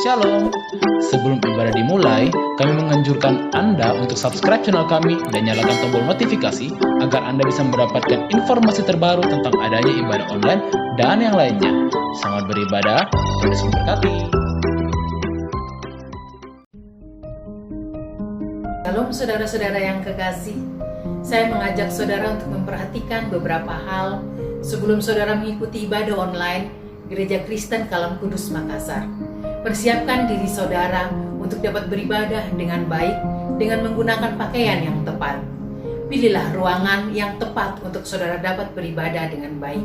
Shalom. Sebelum ibadah dimulai, kami menganjurkan Anda untuk subscribe channel kami dan nyalakan tombol notifikasi agar Anda bisa mendapatkan informasi terbaru tentang adanya ibadah online dan yang lainnya. Selamat beribadah, Tuhan Yesus memberkati. Shalom saudara-saudara yang kekasih. Saya mengajak saudara untuk memperhatikan beberapa hal sebelum saudara mengikuti ibadah online Gereja Kristen Kalam Kudus Makassar. Persiapkan diri saudara untuk dapat beribadah dengan baik dengan menggunakan pakaian yang tepat. Pilihlah ruangan yang tepat untuk saudara dapat beribadah dengan baik.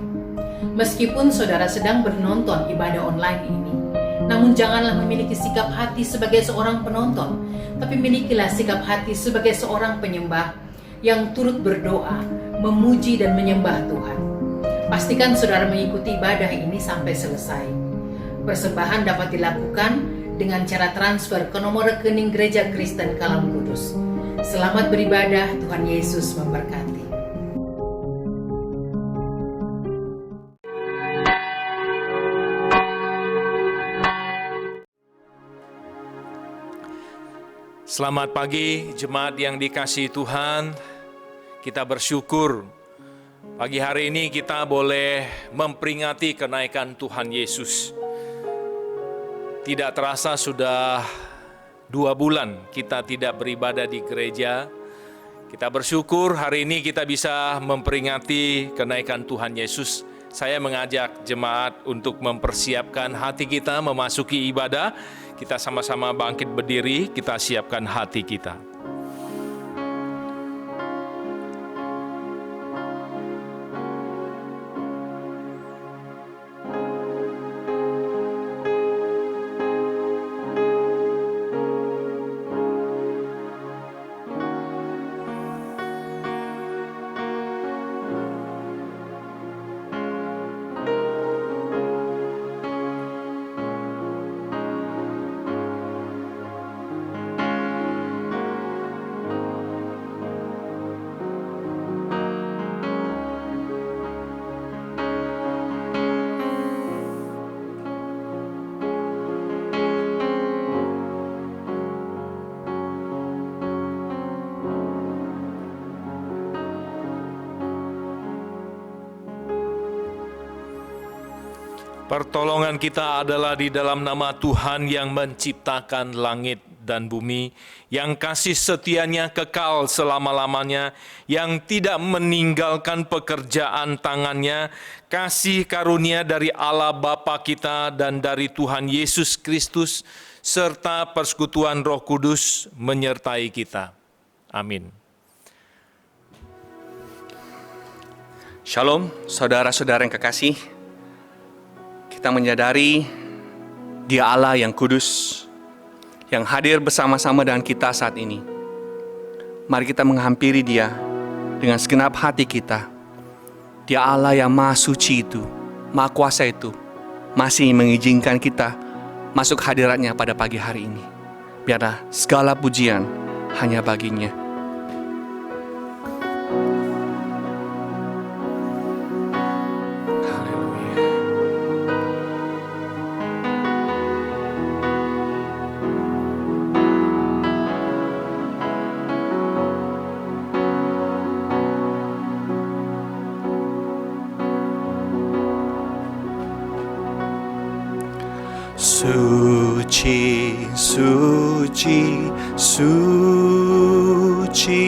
Meskipun saudara sedang menonton ibadah online ini, namun janganlah memiliki sikap hati sebagai seorang penonton, tapi milikilah sikap hati sebagai seorang penyembah yang turut berdoa, memuji dan menyembah Tuhan. Pastikan saudara mengikuti ibadah ini sampai selesai. Persembahan dapat dilakukan dengan cara transfer ke nomor rekening Gereja Kristen Kalam Kudus. Selamat beribadah, Tuhan Yesus memberkati. Selamat pagi, jemaat yang dikasihi Tuhan. Kita bersyukur pagi hari ini kita boleh memperingati kenaikan Tuhan Yesus. Tidak terasa sudah 2 bulan kita tidak beribadah di gereja. Kita bersyukur hari ini kita bisa memperingati kenaikan Tuhan Yesus. Saya mengajak jemaat untuk mempersiapkan hati kita memasuki ibadah. Kita sama-sama bangkit berdiri, kita siapkan hati kita. Pertolongan kita adalah di dalam nama Tuhan yang menciptakan langit dan bumi, yang kasih setianya kekal selama-lamanya, yang tidak meninggalkan pekerjaan tangannya, kasih karunia dari Allah Bapa kita dan dari Tuhan Yesus Kristus, serta persekutuan Roh Kudus menyertai kita. Amin. Shalom, saudara-saudara yang kekasih. Kita menyadari Dia Allah yang kudus, yang hadir bersama-sama dengan kita saat ini. Mari kita menghampiri Dia dengan segenap hati kita. Dia Allah yang maha suci itu, maha kuasa itu, masih mengizinkan kita masuk hadiratnya pada pagi hari ini. Biarlah segala pujian hanya baginya. Suci, suci, suci,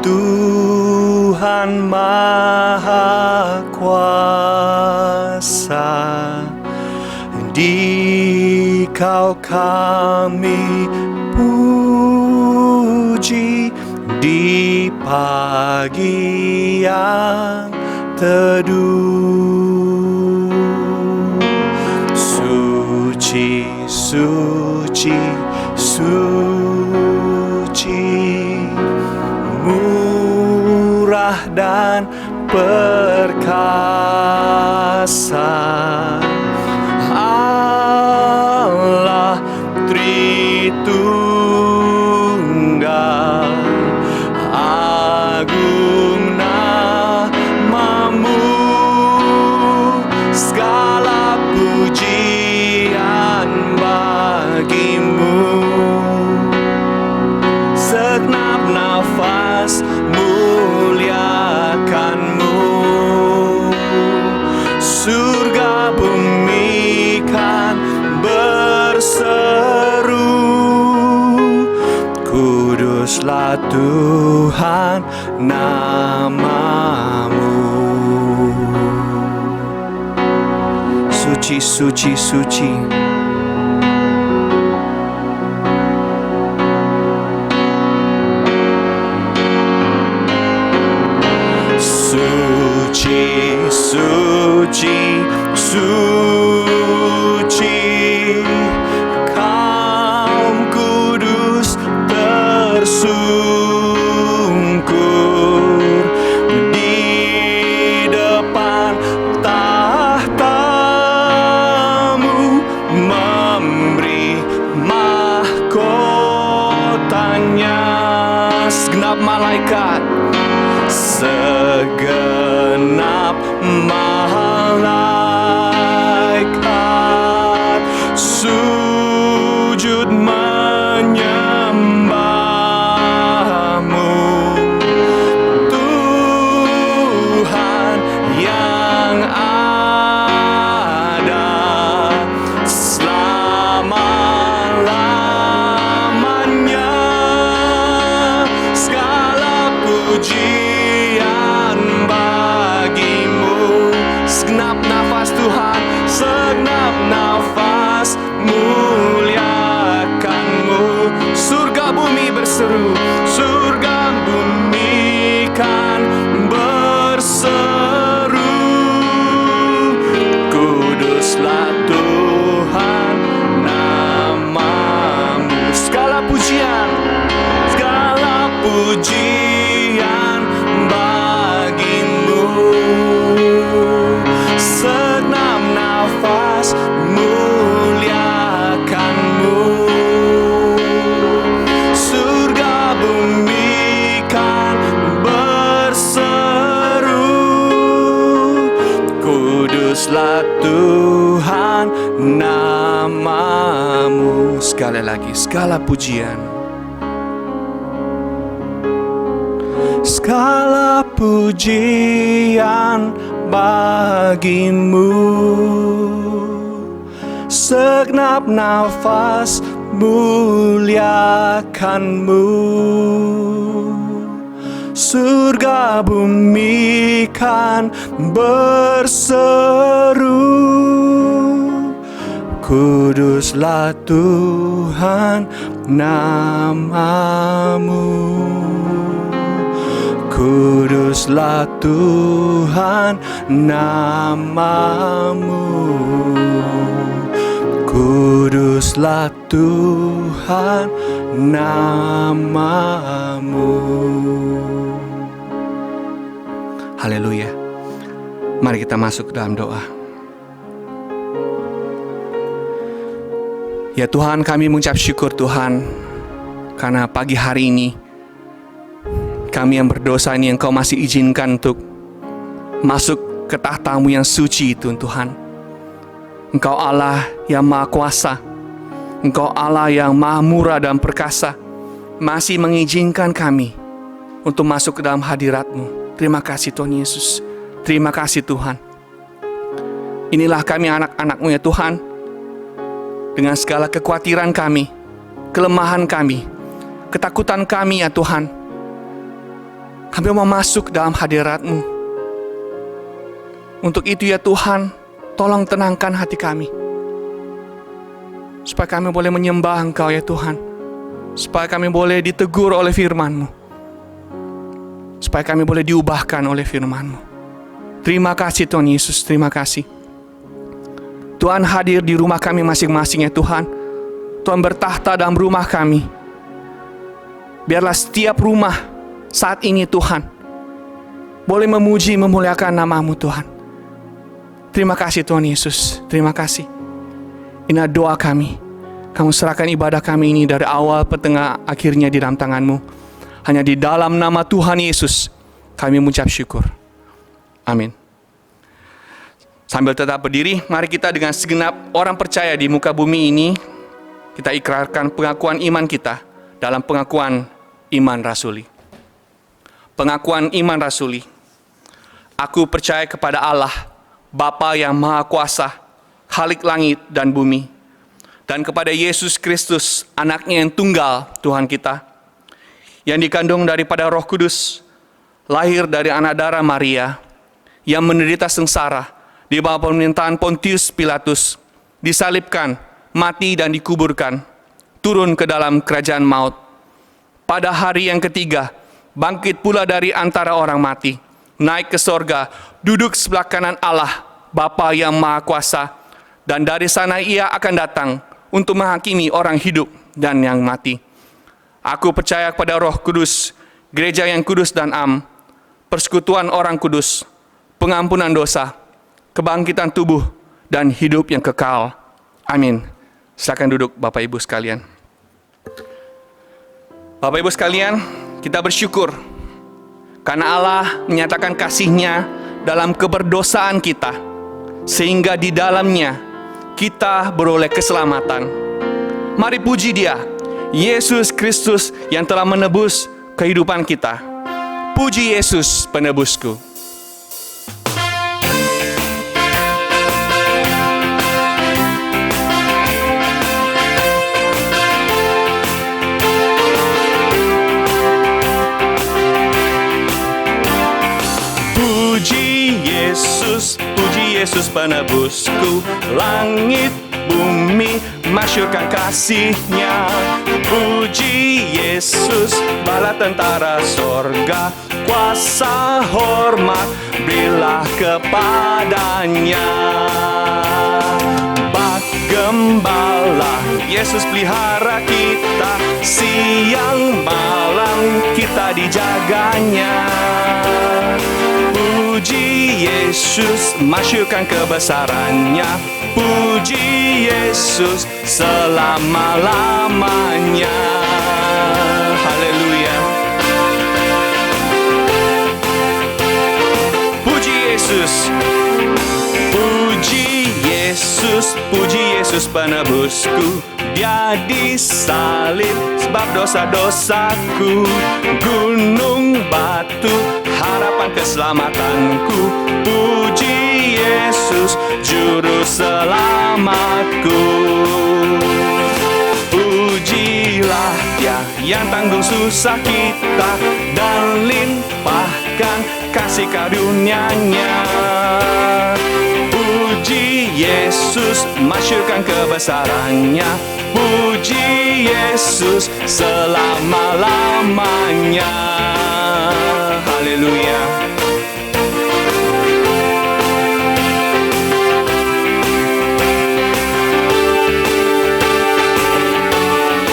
Tuhan Maha Kuasa. Dikau kami puji di pagi yang teduh. Suci, suci, suci, murah dan perkasa, Allah Tritunggal, agung nama Kuduslah Tuhan nama-Mu. Suci, suci, suci. Suci, suci, suci. Kaum kudus tersungkur di depan tahta-Mu, memberi mahkotanya. Segenap malaikat, segenap malaikat sujud menyembah-Mu. Tuhan yang ada selama-lamanya. Segala pujian bagi-Mu. Segenap nafas Tuhan, segenap nafas muliakan-Mu. Surga bumi berseru, surga bumi kan berseru. Kuduslah Tuhan nama-Mu. Segala pujian bagi-Mu. Segenap nafas muliakan-Mu. Surga bumi kan berseru. Kuduslah Tuhan nama-Mu. Sekali lagi, segala pujian, segala pujian bagi-Mu. Segenap nafas muliakan-Mu. Surga bumi kan berseru. Kuduslah Tuhan nama-Mu. Kuduslah Tuhan nama-Mu. Kuduslah Tuhan nama-Mu. Haleluya. Mari kita masuk ke dalam doa. Ya Tuhan, kami mengucap syukur Tuhan, karena pagi hari ini kami yang berdosa ini Engkau masih izinkan untuk masuk ke tahta-Mu yang suci itu Tuhan. Engkau Allah yang Maha Kuasa, Engkau Allah yang Maha Murah dan Perkasa, masih mengizinkan kami untuk masuk ke dalam hadirat-Mu. Terima kasih Tuhan Yesus. Terima kasih Tuhan. Inilah kami anak-anak-Mu ya Tuhan. Dengan segala kekhawatiran kami, kelemahan kami, ketakutan kami ya Tuhan, kami mau masuk dalam hadirat-Mu. Untuk itu ya Tuhan, tolong tenangkan hati kami, supaya kami boleh menyembah Engkau ya Tuhan, supaya kami boleh ditegur oleh firman-Mu, supaya kami boleh diubahkan oleh firman-Mu. Terima kasih Tuhan Yesus, terima kasih. Tuhan hadir di rumah kami masing-masing ya Tuhan. Tuhan bertahta dalam rumah kami. Biarlah setiap rumah saat ini Tuhan boleh memuji, memuliakan nama-Mu Tuhan. Terima kasih Tuhan Yesus, terima kasih. Ini doa kami. Kamu serahkan ibadah kami ini dari awal, pertengah, akhirnya di dalam tangan-Mu. Hanya di dalam nama Tuhan Yesus kami mengucap syukur. Amin. Sambil tetap berdiri, mari kita dengan segenap orang percaya di muka bumi ini, kita ikrarkan pengakuan iman kita dalam pengakuan iman rasuli. Pengakuan iman rasuli. Aku percaya kepada Allah, Bapa yang Maha Kuasa, Khalik langit dan bumi, dan kepada Yesus Kristus, anaknya yang tunggal Tuhan kita, yang dikandung daripada Roh Kudus, lahir dari anak darah Maria, yang menderita sengsara di bawah pemerintahan Pontius Pilatus, disalibkan, mati dan dikuburkan, turun ke dalam kerajaan maut. Pada hari yang ketiga, bangkit pula dari antara orang mati, naik ke sorga, duduk sebelah kanan Allah, Bapa yang Maha Kuasa, dan dari sana ia akan datang untuk menghakimi orang hidup dan yang mati. Aku percaya kepada Roh Kudus, gereja yang kudus dan am, persekutuan orang kudus, pengampunan dosa, kebangkitan tubuh, dan hidup yang kekal. Amin. Silakan duduk Bapak Ibu sekalian. Bapak Ibu sekalian, kita bersyukur karena Allah menyatakan kasih-Nya dalam keberdosaan kita, sehingga di dalamnya kita beroleh keselamatan. Mari puji Dia, Yesus Kristus yang telah menebus kehidupan kita. Puji Yesus penebusku. Puji Yesus penebusku, langit bumi masyurkan kasih-Nya. Puji Yesus bala tentara sorga, kuasa hormat berilah kepadanya. Bak gembala, Yesus pelihara kita, siang malam kita dijaganya. Puji Yesus, masyurkan kebesarannya. Puji Yesus selama-lamanya. Haleluya. Puji Yesus. Puji Yesus, puji Yesus penebusku. Dia disalib sebab dosa-dosaku. Gunung batu, harapan keselamatanku. Puji Yesus, juru selamatku. Pujilah Dia yang tanggung susah kita dan limpahkan kasih karunia-Nya. Puji Yesus, masyurkan kebesarannya. Puji Yesus selama-lamanya. Haleluya.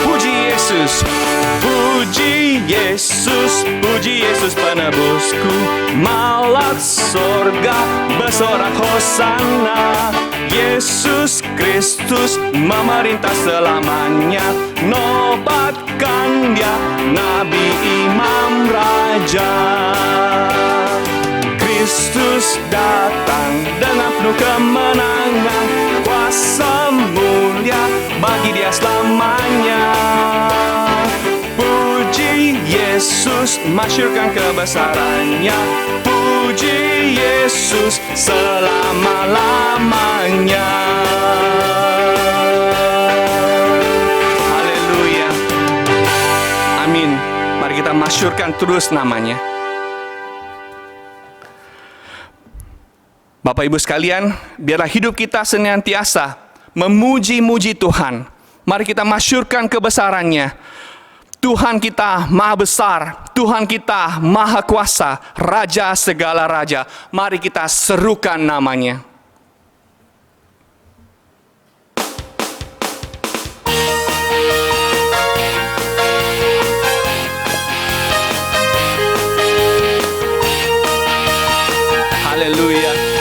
Puji Yesus, puji Yesus, puji Yesus penebusku. Malak sorga bersorak hosana. Yesus Kristus memerintah selamanya. Nobatkan Dia Nabi Imam Raja. Kristus datang dengan penuh kemenangan. Kuasa mulia bagi Dia selamanya. Puji Yesus, masyurkan kebesarannya. Puji Yesus selama-lamanya. Haleluya. Amin. Mari kita masyurkan terus namanya. Bapak Ibu sekalian, biarlah hidup kita senantiasa memuji-muji Tuhan. Mari kita masyurkan kebesarannya. Tuhan kita maha besar, Tuhan kita maha kuasa, Raja segala raja. Mari kita serukan namanya. Haleluya.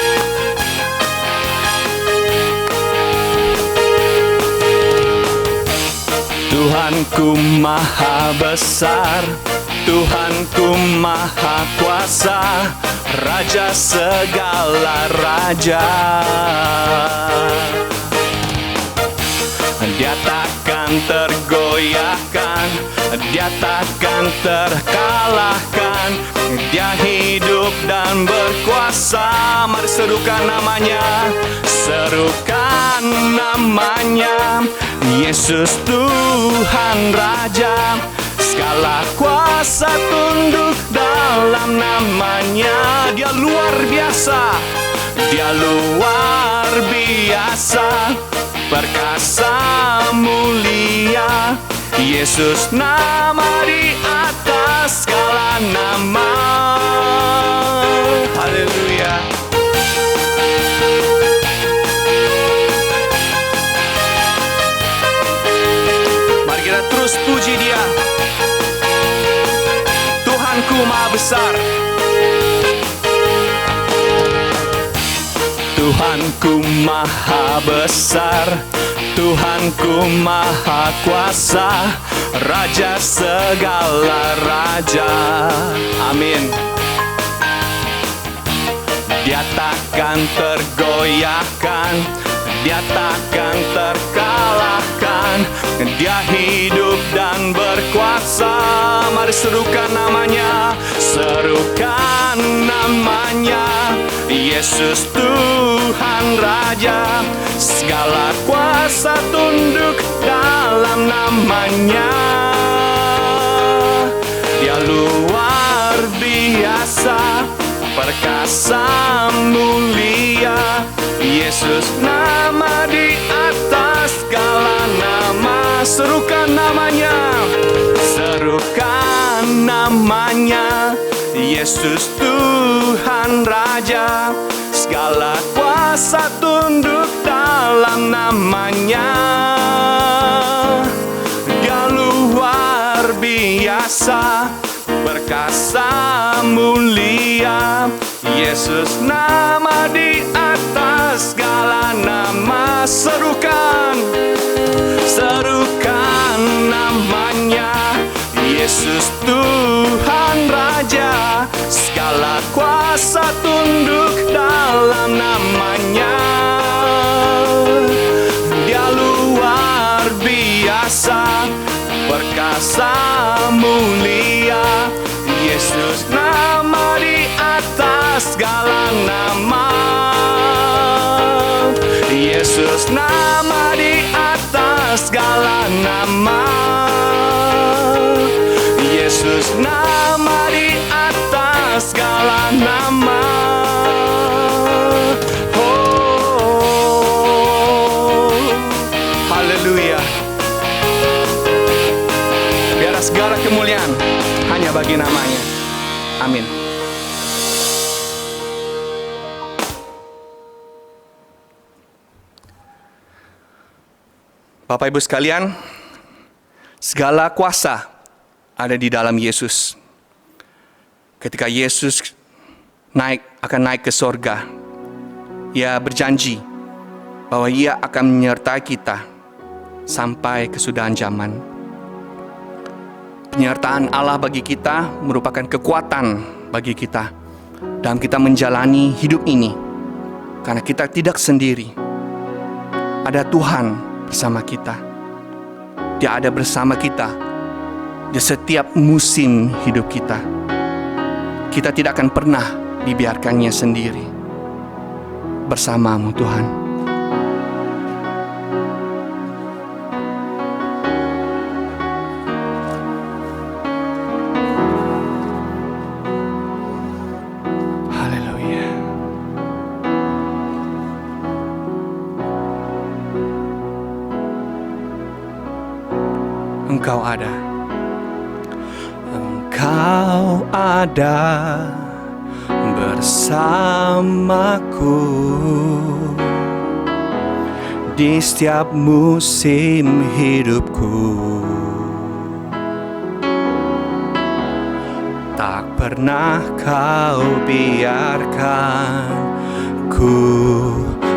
Tuhanku maha besar, Tuhanku maha kuasa, Raja segala raja. Dia takkan tergoyahkan, Dia takkan terkalahkan. Dia hidup dan berkuasa. Mari serukan namanya, serukan namanya. Yesus Tuhan Raja, segala kuasa kuasa tunduk dalam namanya. Dia luar biasa, dia luar biasa, perkasa mulia. Yesus nama di atas segala nama. Haleluya. Mari kita terus puji Dia. Tuhanku Maha Besar, Tuhanku Maha Besar, Tuhanku Maha Kuasa, Raja segala raja. Amin. Dia takkan tergoyahkan, Dia takkan terkalahkan. Dia hidup dan berkuasa. Mari serukan namanya, serukan namanya. Yesus Tuhan Raja, segala kuasa tunduk dalam namanya. Dia luar biasa, perkasa mulia. Yesus nama di atas segala nama. Serukan namanya, serukan namanya. Yesus Tuhan Raja, segala kuasa tunduk dalam namanya. Dia luar biasa, perkasa mulia. Yesus nama di atas segala nama. Serukan, serukan namanya. Yesus Tuhan Raja, segala kuasa tunduk dalam namanya. Dia luar biasa, perkasa mulia. Yesus nama di atas segala nama. Yesus nama di atas segala nama. Yesus nama di atas segala nama. Oh, haleluya. Biar segala kemuliaan hanya bagi namanya. Amin. Bapak Ibu sekalian, segala kuasa ada di dalam Yesus. Ketika Yesus akan naik ke sorga, Ia berjanji bahwa Ia akan menyertai kita sampai kesudahan zaman. Penyertaan Allah bagi kita merupakan kekuatan bagi kita dalam kita menjalani hidup ini, karena kita tidak sendiri. Ada Tuhan bersama kita. Dia ada bersama kita di setiap musim hidup kita. Kita tidak akan pernah dibiarkannya sendiri. Bersamamu Tuhan. Haleluya. Engkau ada. Engkau ada bersamaku di setiap musim hidupku. Tak pernah kau biarkan ku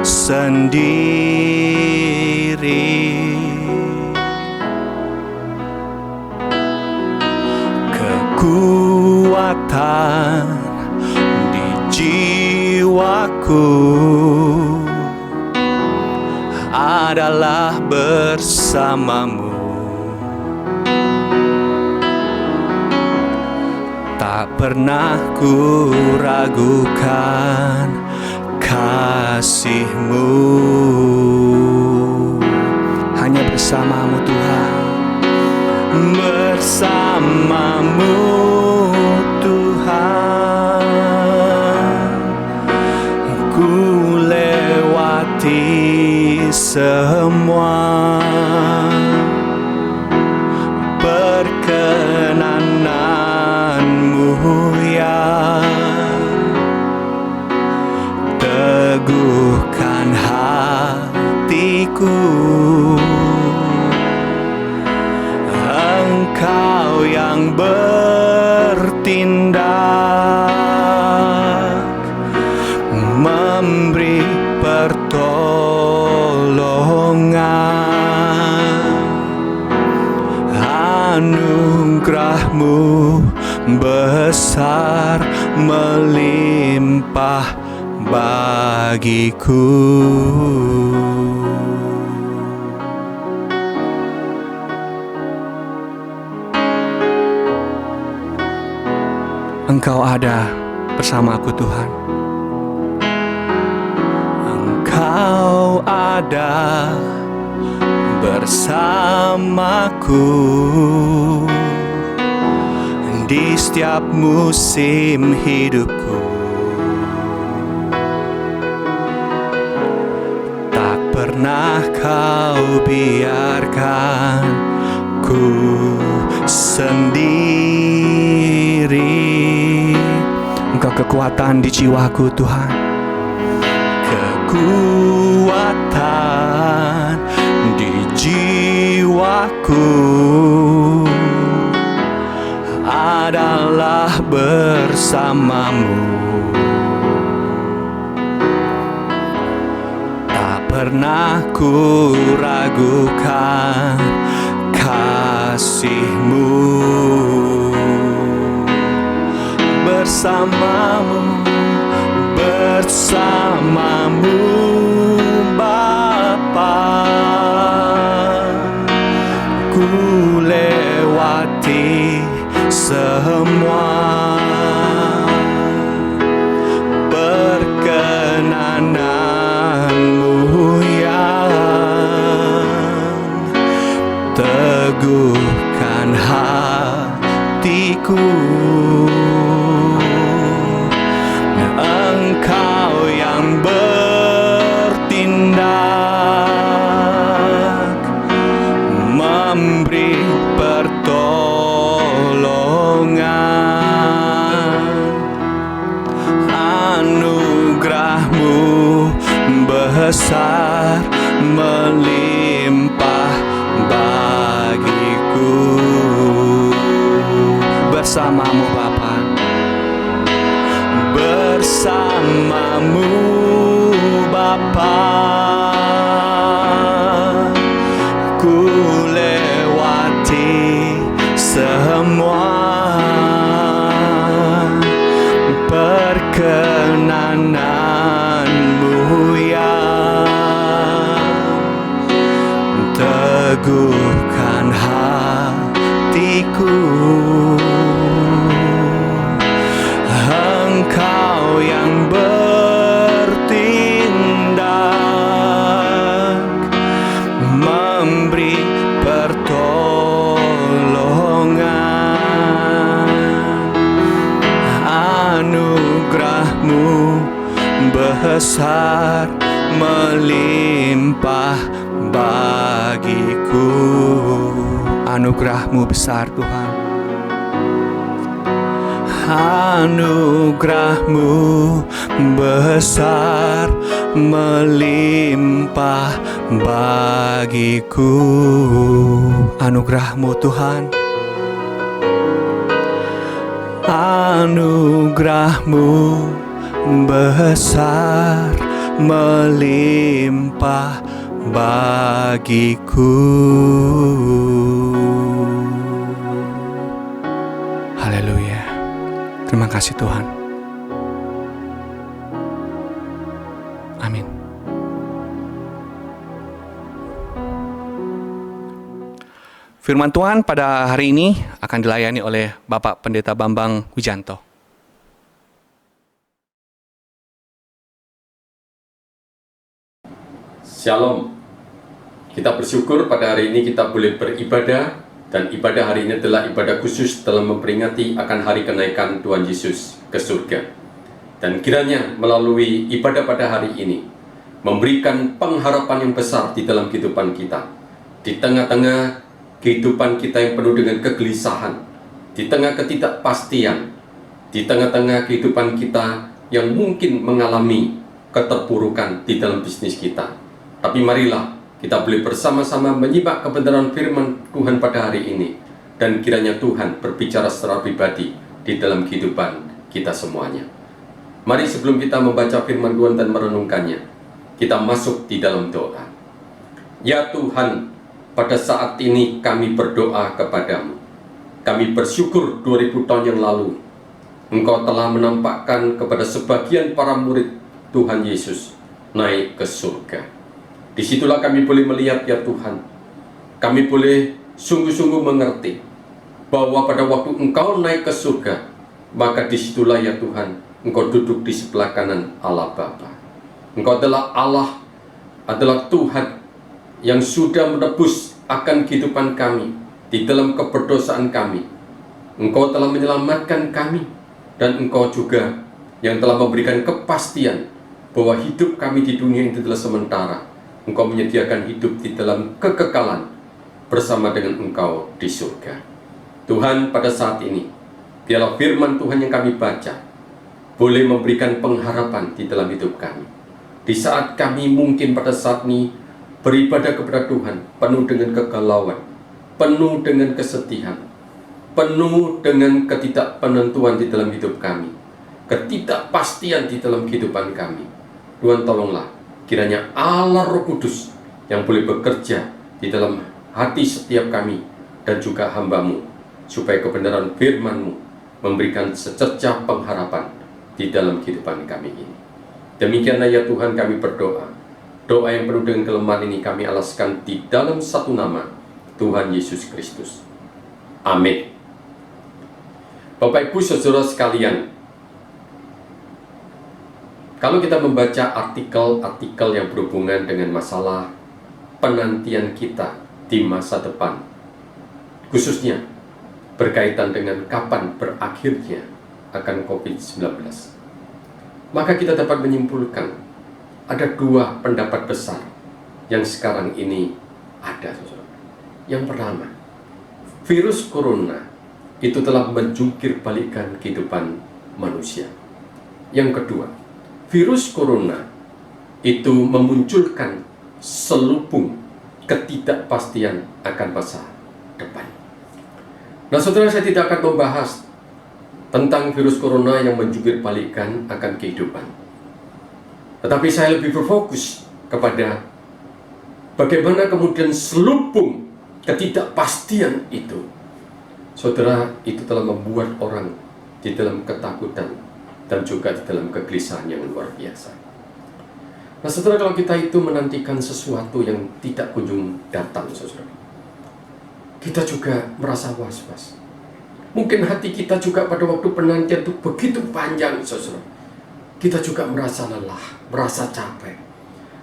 sendiri. Kekuatan di jiwaku adalah bersamamu. Tak pernah ku ragukan kasih-Mu. Hanya bersamamu Tuhan. bersamamu Tuhan. Ku lewati semua perkenananmu ya, teguhkan hatiku. Engkau yang bertindak, memberi pertolongan. Anugerah-Mu besar melimpah bagiku. Engkau ada bersamaku Tuhan. Engkau ada bersamaku di setiap musim hidupku. Tak pernah Kau biarkan ku sendiri. Engkau kekuatan di jiwaku Tuhan, kekuatan di jiwaku adalah bersamamu. Tak pernah ku ragukan kasih-Mu. Bersamamu, bersamamu Bapa, ku lewati semua perkenanan-Mu yang teguhkan hatiku. Engkau yang bertindak, memberi pertolongan. Anugerah-Mu besar melimpah bagiku. Bersamamu Bapa, bersamamu Bapa, ku lewati semua perkenanan-Mu yang teguhkan hatiku. Engkau yang bertindak, memberi pertolongan. Anugerah-Mu besar melimpah bagiku. Anugerah-Mu besar Tuhan. Anugerah-Mu besar melimpah bagiku. Anugerah-Mu Tuhan. Anugerah-Mu besar melimpah bagiku. Haleluya. Terima kasih Tuhan. Amin. Firman Tuhan pada hari ini akan dilayani oleh Bapak Pendeta Bambang Wijanto. Shalom. Kita bersyukur pada hari ini kita boleh beribadah Dan ibadah hari ini adalah ibadah khusus dalam memperingati akan hari kenaikan Tuhan Yesus ke surga. Dan kiranya melalui ibadah pada hari ini memberikan pengharapan yang besar di dalam kehidupan kita. Di tengah-tengah kehidupan kita yang penuh dengan kegelisahan, di tengah ketidakpastian, di tengah-tengah kehidupan kita yang mungkin mengalami keterpurukan di dalam bisnis kita. Tapi marilah kita boleh bersama-sama menyimak kebenaran firman Tuhan pada hari ini. Dan kiranya Tuhan berbicara secara pribadi di dalam kehidupan kita semuanya. Mari sebelum kita membaca firman Tuhan dan merenungkannya, kita masuk di dalam doa. Ya Tuhan, pada saat ini kami berdoa kepadamu. Kami bersyukur 2000 tahun yang lalu Engkau telah menampakkan kepada sebagian para murid Tuhan Yesus naik ke surga. Disitulah kami boleh melihat ya Tuhan, kami boleh sungguh-sungguh mengerti bahwa pada waktu Engkau naik ke surga, maka disitulah ya Tuhan, Engkau duduk di sebelah kanan Allah Bapa. Engkau adalah Allah, adalah Tuhan yang sudah menebus akan kehidupan kami di dalam keberdosaan kami. Engkau telah menyelamatkan kami, dan Engkau juga yang telah memberikan kepastian bahwa hidup kami di dunia ini adalah sementara. Engkau menyediakan hidup di dalam kekekalan bersama dengan Engkau di surga. Tuhan, pada saat ini biarlah firman Tuhan yang kami baca boleh memberikan pengharapan di dalam hidup kami. Di saat kami mungkin pada saat ini beribadah kepada Tuhan penuh dengan kegalauan, penuh dengan kesedihan, penuh dengan ketidakpenentuan di dalam hidup kami, ketidakpastian di dalam kehidupan kami. Tuhan, tolonglah kiranya Allah Roh Kudus yang boleh bekerja di dalam hati setiap kami dan juga hamba-Mu, supaya kebenaran firman-Mu memberikan secercah pengharapan di dalam kehidupan kami ini. Demikianlah ya Tuhan kami berdoa. Doa yang penuh dengan kelemahan ini kami alaskan di dalam satu nama, Tuhan Yesus Kristus. Amin. Bapak Ibu Saudara sekalian, kalau kita membaca artikel-artikel yang berhubungan dengan masalah penantian kita di masa depan, khususnya berkaitan dengan kapan berakhirnya akan COVID-19, maka kita dapat menyimpulkan ada dua pendapat besar yang sekarang ini ada. Yang pertama, virus corona itu telah menjungkir balikkan kehidupan manusia. Yang kedua, virus corona itu memunculkan selubung ketidakpastian akan masa depan. Nah saudara, saya tidak akan membahas tentang virus corona yang menjungkir balikkan akan kehidupan, tetapi saya lebih berfokus kepada bagaimana kemudian selubung ketidakpastian itu, saudara, itu telah membuat orang di dalam ketakutan dan juga di dalam kegelisahan yang luar biasa. Nah saudara, kalau kita itu menantikan sesuatu yang tidak kunjung datang, saudara, kita juga merasa was-was. Mungkin hati kita juga pada waktu penantian itu begitu panjang, saudara. Kita juga merasa lelah, merasa capek.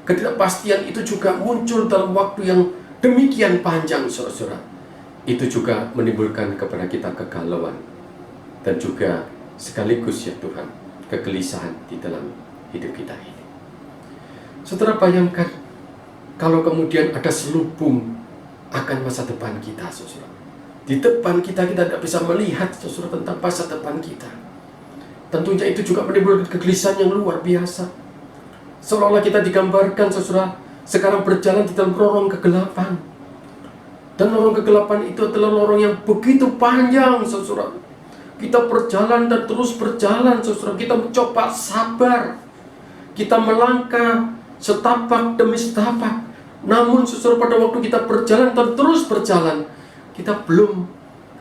Ketidakpastian itu juga muncul dalam waktu yang demikian panjang, saudara. Itu juga menimbulkan kepada kita kegalauan dan juga sekaligus ya Tuhan, kegelisahan di dalam hidup kita ini. Saudara, bayangkan kalau kemudian ada selubung akan masa depan kita, saudara. Di depan kita tidak bisa melihat, saudara, tentang masa depan kita. Tentunya itu juga menimbulkan kegelisahan yang luar biasa. Seolah-olah kita digambarkan, saudara, sekarang berjalan di dalam lorong kegelapan. Dan lorong kegelapan itu adalah lorong yang begitu panjang, saudara. Kita berjalan dan terus berjalan, saudara. Kita mencoba sabar. Kita melangkah setapak demi setapak. Namun, saudara, pada waktu kita berjalan dan terus berjalan, kita belum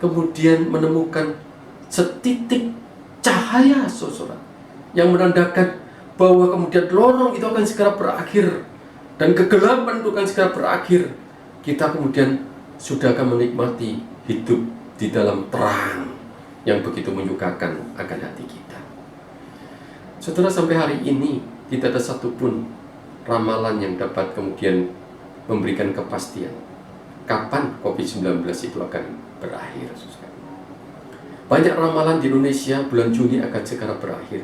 kemudian menemukan setitik cahaya, saudara, yang menandakan bahwa kemudian lorong itu akan segera berakhir dan kegelapan itu akan segera berakhir. Kita kemudian sudah akan menikmati hidup di dalam terang yang begitu menyukakan akan hati kita. Saudara, sampai hari ini tidak ada satupun ramalan yang dapat kemudian memberikan kepastian kapan COVID-19 itu akan berakhir. Banyak ramalan di Indonesia bulan Juni akan segera berakhir.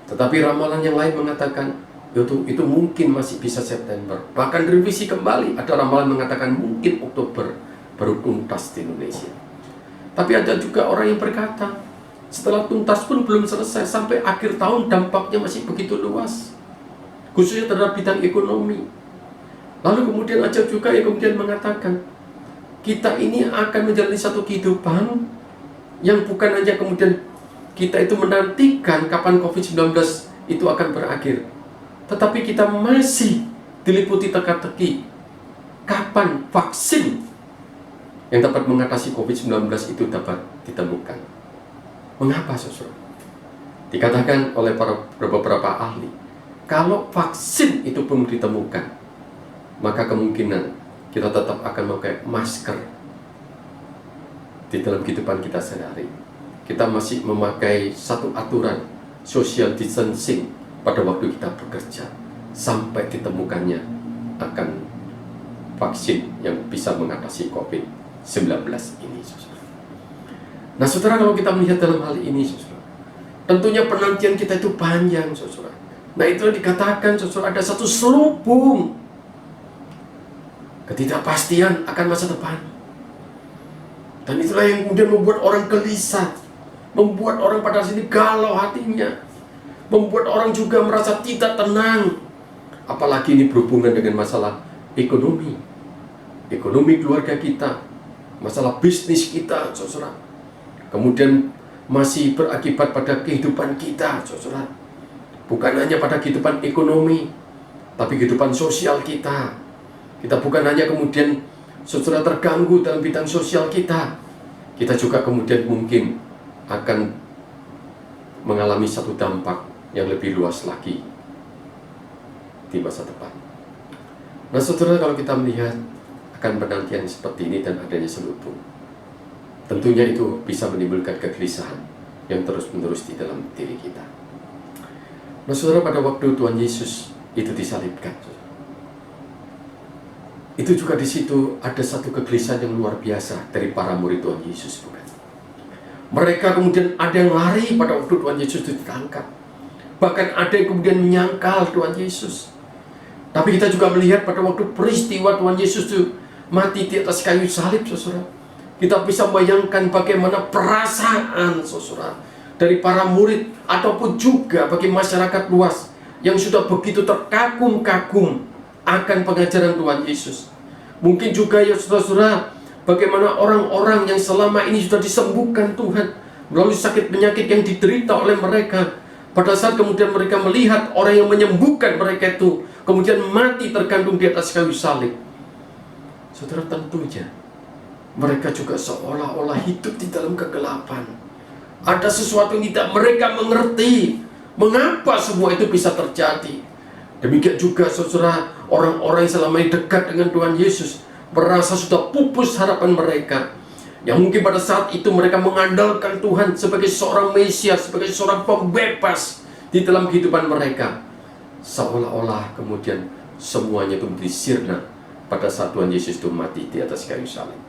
Tetapi ramalan yang lain mengatakan itu mungkin masih bisa September. Bahkan direvisi kembali, ada ramalan mengatakan mungkin Oktober baru tuntas di Indonesia. Tapi ada juga orang yang berkata, setelah tuntas pun belum selesai, sampai akhir tahun dampaknya masih begitu luas, khususnya terhadap bidang ekonomi. Lalu kemudian ada juga yang kemudian mengatakan, kita ini akan menjalani satu kehidupan yang bukan hanya kemudian kita itu menantikan kapan COVID-19 itu akan berakhir, tetapi kita masih diliputi teka-teki kapan vaksin yang dapat mengatasi COVID-19 itu dapat ditemukan. Mengapa, saudara? Dikatakan oleh beberapa ahli, kalau vaksin itu belum ditemukan, maka kemungkinan kita tetap akan memakai masker di dalam kehidupan kita sehari-hari. Kita masih memakai satu aturan social distancing pada waktu kita bekerja sampai ditemukannya akan vaksin yang bisa mengatasi COVID-19 ini, saudara. Nah, saudara, kalau kita melihat dalam hal ini, saudara, tentunya penantian kita itu panjang, saudara. Nah, itu dikatakan, saudara, ada satu selubung ketidakpastian akan masa depan. Dan itulah yang kemudian membuat orang gelisah, membuat orang pada sini galau hatinya, membuat orang juga merasa tidak tenang. Apalagi ini berhubungan dengan masalah ekonomi keluarga kita, masalah bisnis kita, saudara. Kemudian masih berakibat pada kehidupan kita, saudara. Bukan hanya pada kehidupan ekonomi, tapi kehidupan sosial kita. Kita bukan hanya kemudian saudara terganggu dalam bidang sosial kita juga kemudian mungkin akan mengalami satu dampak yang lebih luas lagi di masa depan. Nah, saudara, kalau kita melihat akan penantian seperti ini dan adanya selubung, tentunya itu bisa menimbulkan kegelisahan yang terus-menerus di dalam diri kita. Nah, saudara, pada waktu Tuhan Yesus itu disalibkan, itu juga di situ ada satu kegelisahan yang luar biasa dari para murid Tuhan Yesus, bukan? Mereka kemudian ada yang lari pada waktu Tuhan Yesus itu ditangkap. Bahkan ada yang kemudian menyangkal Tuhan Yesus. Tapi kita juga melihat pada waktu peristiwa Tuhan Yesus itu mati di atas kayu salib, saudara. Kita bisa bayangkan bagaimana perasaan, saudara, dari para murid ataupun juga bagi masyarakat luas yang sudah begitu terkagum-kagum akan pengajaran Tuhan Yesus. Mungkin juga ya saudara-saudara, bagaimana orang-orang yang selama ini sudah disembuhkan Tuhan melalui sakit penyakit yang diderita oleh mereka, pada saat kemudian mereka melihat orang yang menyembuhkan mereka itu kemudian mati tergantung di atas kayu salib, saudara, tentunya mereka juga seolah-olah hidup di dalam kegelapan. Ada sesuatu yang tidak mereka mengerti, mengapa semua itu bisa terjadi. Demikian juga saudara, orang-orang yang selama ini dekat dengan Tuhan Yesus merasa sudah pupus harapan mereka, yang mungkin pada saat itu mereka mengandalkan Tuhan sebagai seorang Mesias, sebagai seorang pembebas di dalam kehidupan mereka. Seolah-olah kemudian semuanya itu menjadi sirna pada saat Tuhan Yesus itu mati di atas kayu salib.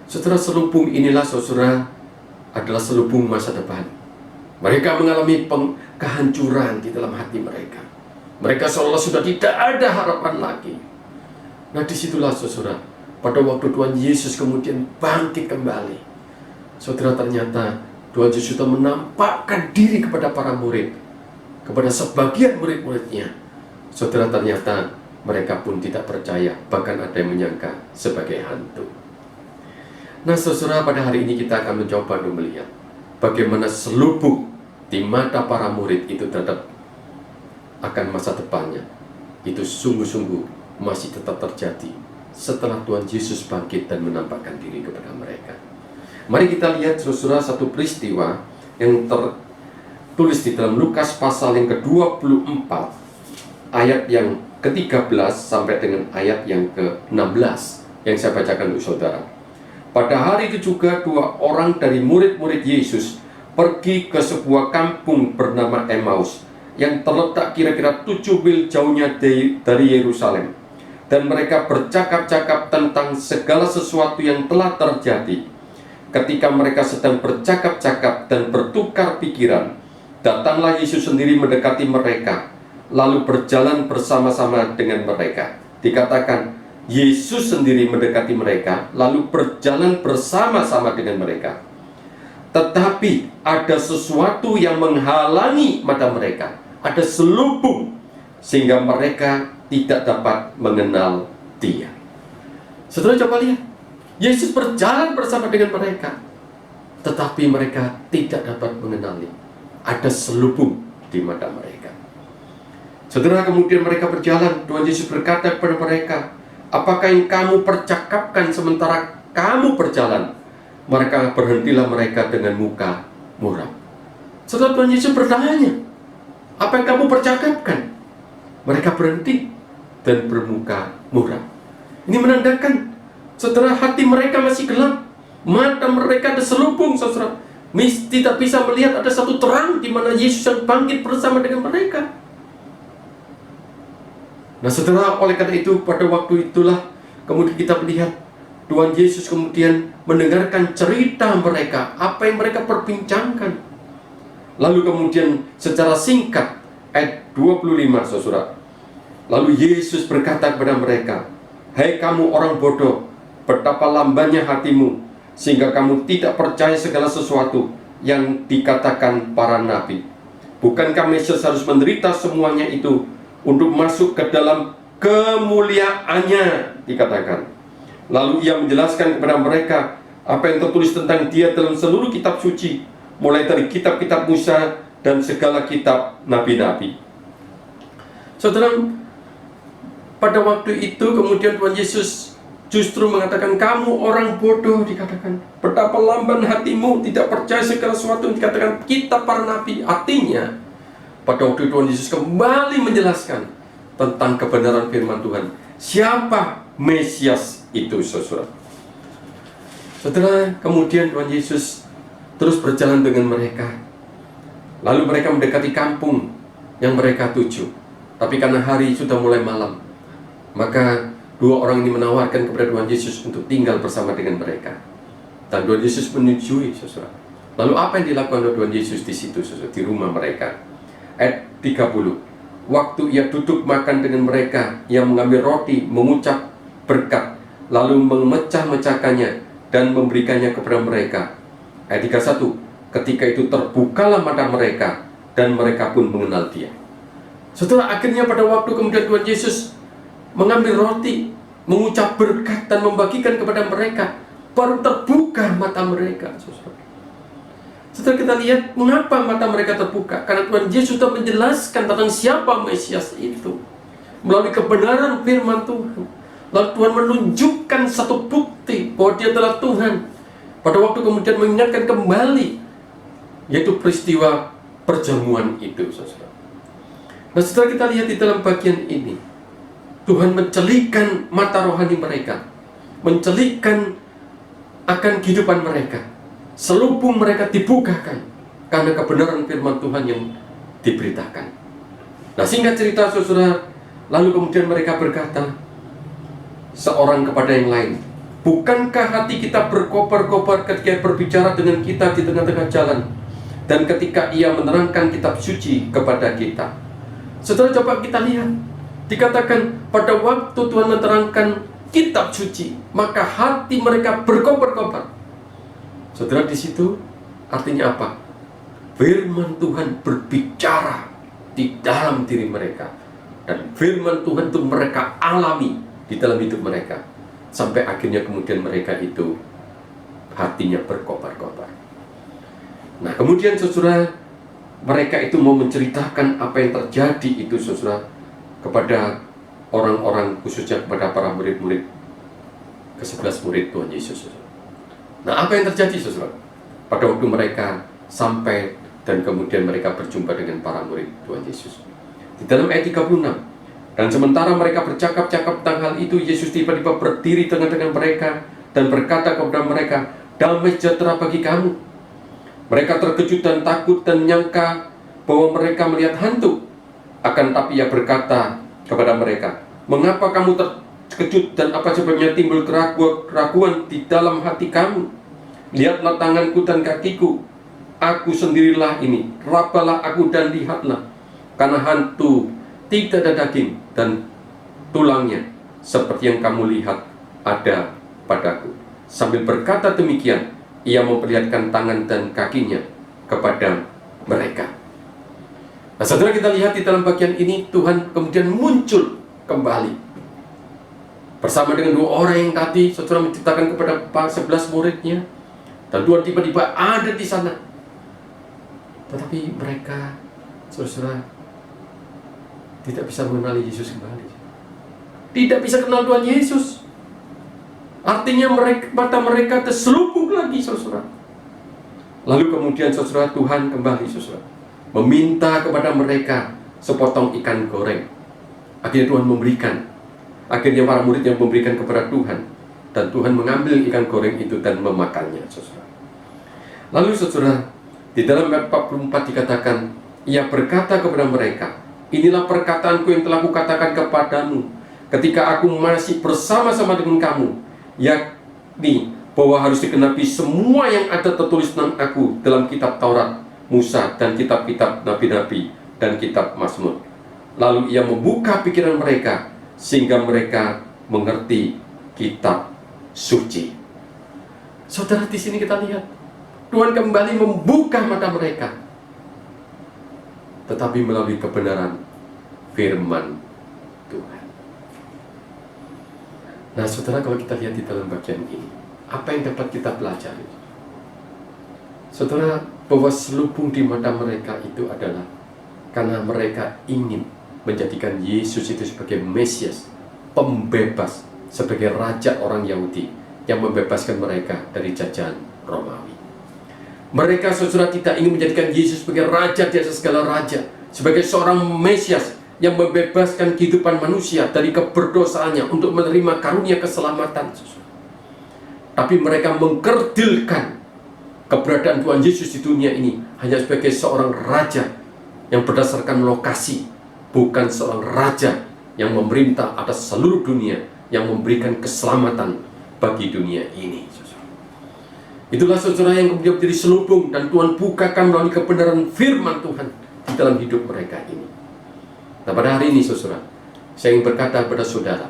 Saudara, selubung inilah, saudara, adalah selubung masa depan. Mereka mengalami kehancuran di dalam hati mereka. Mereka seolah sudah tidak ada harapan lagi. Nah, disitulah, saudara, pada waktu Tuhan Yesus kemudian bangkit kembali, saudara, ternyata Tuhan Yesus sudah menampakkan diri kepada para murid, kepada sebagian murid-muridnya. Saudara, ternyata mereka pun tidak percaya, bahkan ada yang menyangka sebagai hantu. Nah, saudara, pada hari ini kita akan mencoba untuk melihat bagaimana selubung di mata para murid itu terhadap akan masa depannya itu sungguh-sungguh masih tetap terjadi setelah Tuhan Yesus bangkit dan menampakkan diri kepada mereka. Mari kita lihat, saudara, satu peristiwa yang tertulis di dalam Lukas pasal yang ke-24 ayat yang ke-13 sampai dengan ayat yang ke-16 yang saya bacakan untuk saudara. Pada hari itu juga 2 orang dari murid-murid Yesus pergi ke sebuah kampung bernama Emmaus yang terletak kira-kira 7 mil jauhnya dari Yerusalem. dan mereka bercakap-cakap tentang segala sesuatu yang telah terjadi. Ketika mereka sedang bercakap-cakap dan bertukar pikiran, datanglah Yesus sendiri mendekati mereka, lalu berjalan bersama-sama dengan mereka. Dikatakan, Yesus sendiri mendekati mereka, lalu berjalan bersama-sama dengan mereka. Tetapi ada sesuatu yang menghalangi mata mereka, ada selubung, sehingga mereka tidak dapat mengenal Dia. Saudara coba lihat, Yesus berjalan bersama dengan mereka, tetapi mereka tidak dapat mengenali. Ada selubung di mata mereka. Saudara, kemudian mereka berjalan. Tuhan Yesus berkata kepada mereka, apakah yang kamu percakapkan sementara kamu berjalan? Mereka berhentilah mereka dengan muka muram. Setelah Tuhan Yesus bertanya, apa yang kamu percakapkan? Mereka berhenti dan bermuka muram. Ini menandakan, saudara, hati mereka masih gelap, mata mereka ada selubung, saudara. Tidak bisa melihat ada satu terang di mana Yesus yang bangkit bersama dengan mereka. Nah, saudara, oleh karena itu pada waktu itulah kemudian kita melihat Tuhan Yesus kemudian mendengarkan cerita mereka, apa yang mereka perbincangkan. Lalu kemudian secara singkat ayat 25, saudara. Lalu Yesus berkata kepada mereka, hai kamu orang bodoh, betapa lambannya hatimu, sehingga kamu tidak percaya segala sesuatu yang dikatakan para nabi. Bukankah Mesias harus menderita semuanya itu untuk masuk ke dalam kemuliaannya, dikatakan. Lalu ia menjelaskan kepada mereka apa yang tertulis tentang Dia dalam seluruh kitab suci, mulai dari kitab-kitab Musa dan segala kitab nabi-nabi. Saudara, pada waktu itu kemudian Tuhan Yesus justru mengatakan, kamu orang bodoh, dikatakan. Betapa lamban hatimu, tidak percaya segala sesuatu yang dikatakan kitab para nabi. Artinya, pada waktu Tuhan Yesus kembali menjelaskan tentang kebenaran firman Tuhan. Siapa Mesias itu, saudara? Setelah kemudian Tuhan Yesus terus berjalan dengan mereka. Lalu mereka mendekati kampung yang mereka tuju. Tapi karena hari sudah mulai malam, maka dua orang ini menawarkan kepada Tuhan Yesus untuk tinggal bersama dengan mereka. Dan Tuhan Yesus menyetujui, saudara. Lalu apa yang dilakukan oleh Tuhan Yesus di situ, saudara, di rumah mereka? Ayat 30. Waktu ia duduk makan dengan mereka, ia mengambil roti, mengucap berkat, lalu memecah-mecahkannya dan memberikannya kepada mereka. Ayat 31. Ketika itu terbukalah mata mereka dan mereka pun mengenal Dia. Saudara, akhirnya pada waktu kemudian Tuhan Yesus mengambil roti, mengucap berkat dan membagikan kepada mereka, baru terbuka mata mereka, saudara. Setelah kita lihat mengapa mata mereka terbuka, karena Tuhan Yesus sudah menjelaskan tentang siapa Mesias itu melalui kebenaran firman Tuhan. Lalu Tuhan menunjukkan satu bukti bahwa Dia adalah Tuhan. Pada waktu kemudian mengingatkan kembali, yaitu peristiwa perjamuan itu, saudara. Nah, setelah kita lihat di dalam bagian ini, Tuhan mencelikkan mata rohani mereka, mencelikkan akan kehidupan mereka. Selubung mereka dibukakan karena kebenaran firman Tuhan yang diberitakan. Nah, singkat cerita, saudara, lalu kemudian mereka berkata seorang kepada yang lain, bukankah hati kita berkobar-kobar ketika berbicara dengan kita di tengah-tengah jalan, dan ketika ia menerangkan kitab suci kepada kita? Saudara, coba kita lihat, dikatakan pada waktu Tuhan menerangkan kitab suci, maka hati mereka berkobar-kobar. Saudara, di situ artinya apa? Firman Tuhan berbicara di dalam diri mereka, dan firman Tuhan itu mereka alami di dalam hidup mereka, sampai akhirnya kemudian mereka itu hatinya berkobar-kobar. Nah, kemudian saudara, mereka itu mau menceritakan apa yang terjadi itu, saudara, kepada orang-orang, khususnya kepada para murid-murid, ke-11 murid Tuhan Yesus, saudara. Nah, apa yang terjadi, saudara? Pada waktu mereka sampai dan kemudian mereka berjumpa dengan para murid Tuhan Yesus. Di dalam ayat 36, dan sementara mereka bercakap-cakap tentang hal itu, Yesus tiba-tiba berdiri tengah-tengah mereka dan berkata kepada mereka, damai sejahtera bagi kamu. Mereka terkejut dan takut dan menyangka bahwa mereka melihat hantu. Akan tapi ia berkata kepada mereka, mengapa kamu terkejut dan apa sebabnya timbul keraguan di dalam hati kamu? Lihatlah tanganku dan kakiku, aku sendirilah ini. Rabalah aku dan lihatlah, karena hantu tidak ada daging dan tulangnya seperti yang kamu lihat ada padaku. Sambil berkata demikian, ia memperlihatkan tangan dan kakinya kepada mereka. Nah, saudara, kita lihat di dalam bagian ini Tuhan kemudian muncul kembali bersama dengan 2 orang yang tadi saudara menceritakan kepada 11 muridnya, dan Tuhan tiba-tiba ada di sana. Tetapi mereka, saudara, tidak bisa mengenali Yesus kembali. Tidak bisa kenal Tuhan Yesus. Artinya mata mereka terselubung lagi, saudara. Lalu kemudian, saudara, Tuhan kembali, saudara, meminta kepada mereka sepotong ikan goreng. Akhirnya Tuhan memberikan. Akhirnya para murid yang memberikan kepada Tuhan, dan Tuhan mengambil ikan goreng itu dan memakannya, saudara. Lalu, saudara, di dalam ayat 44 dikatakan, ia berkata kepada mereka, inilah perkataanku yang telah kukatakan kepadamu ketika aku masih bersama-sama dengan kamu, yakni bahwa harus digenapi semua yang ada tertulis tentang aku dalam kitab Taurat, Musa, dan kitab-kitab nabi-nabi dan kitab Mazmur. Lalu ia membuka pikiran mereka sehingga mereka mengerti kitab suci. Saudara, di sini kita lihat Tuhan kembali membuka mata mereka, tetapi melalui kebenaran firman Tuhan. Nah, saudara, kalau kita lihat di dalam bagian ini, apa yang dapat kita pelajari? Saudara, bahwa selubung di mata mereka itu adalah karena mereka ingin menjadikan Yesus itu sebagai Mesias, pembebas, sebagai raja orang Yahudi yang membebaskan mereka dari jajahan Romawi. Mereka, saudara, tidak ingin menjadikan Yesus sebagai raja di atas segala raja, sebagai seorang Mesias yang membebaskan kehidupan manusia dari keberdosaannya untuk menerima karunia keselamatan, saudara. Tapi mereka mengkerdilkan keberadaan Tuhan Yesus di dunia ini hanya sebagai seorang raja yang berdasarkan lokasi, bukan seorang raja yang memerintah atas seluruh dunia, yang memberikan keselamatan bagi dunia ini, saudara. Itulah, saudara, yang kemudian menjadi selubung dan Tuhan bukakan melalui kebenaran firman Tuhan di dalam hidup mereka ini. Nah, pada hari ini, saudara, saya ingin berkata kepada saudara,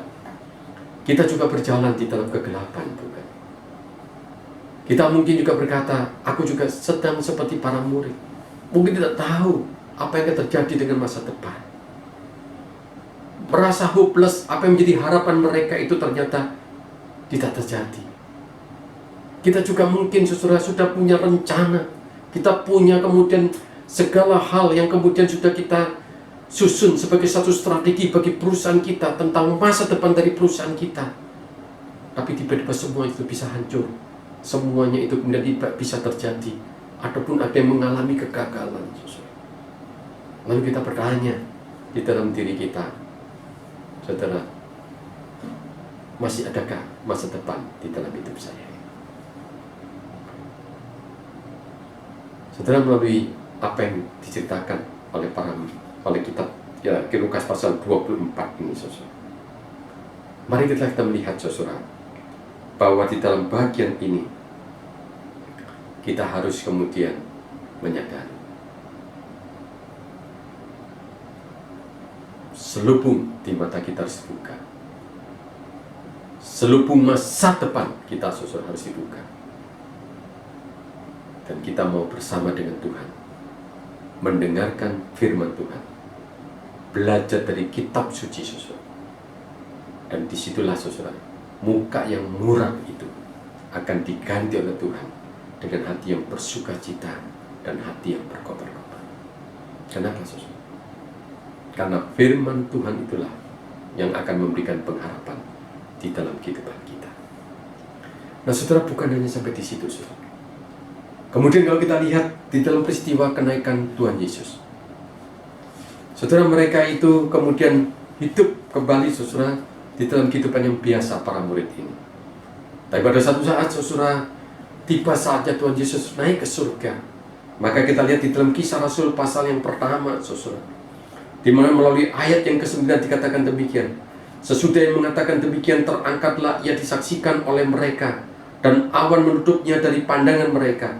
kita juga berjalan di dalam kegelapan, bukan? Kita mungkin juga berkata, aku juga sedang seperti para murid, mungkin tidak tahu apa yang akan terjadi dengan masa depan. Merasa hopeless, apa yang menjadi harapan mereka itu ternyata tidak terjadi. Kita juga mungkin, saudara, sudah punya rencana. Kita punya kemudian segala hal yang kemudian sudah kita susun sebagai satu strategi bagi perusahaan kita, tentang masa depan dari perusahaan kita. Tapi tiba-tiba semua itu bisa hancur. Semuanya itu kemudian tidak bisa terjadi, ataupun ada yang mengalami kegagalan, saudara. Lalu kita bertanya di dalam diri kita, saudara, masih adakah masa depan di dalam hidup saya? Saudara, melalui apa yang diceritakan oleh kitab Lukas pasal 24 ini, saudara, mari kita melihat, saudara, bahwa di dalam bagian ini kita harus kemudian menyadari selubung di mata kita harus dibuka. Selubung masa depan kita, saudara, harus dibuka. Dan kita mau bersama dengan Tuhan, mendengarkan firman Tuhan, belajar dari kitab suci, saudara. Dan disitulah, saudara, muka yang muram itu akan diganti oleh Tuhan dengan hati yang bersuka cita dan hati yang berkobar-kobar. Kenapa, saudara? Karena firman Tuhan itulah yang akan memberikan pengharapan di dalam kehidupan kita. Nah, saudara, bukan hanya sampai di situ, saudara. Kemudian kalau kita lihat di dalam peristiwa kenaikan Tuhan Yesus, saudara, mereka itu kemudian hidup kembali, saudara, di dalam kehidupan yang biasa para murid ini. Tapi pada satu saat, saudara, tiba saatnya Tuhan Yesus naik ke surga. Maka kita lihat di dalam Kisah Rasul pasal yang pertama, saudara, di mana melalui ayat yang ke-9 dikatakan demikian, Sesudah yang mengatakan demikian, terangkatlah ia disaksikan oleh mereka, dan awan menutupnya dari pandangan mereka.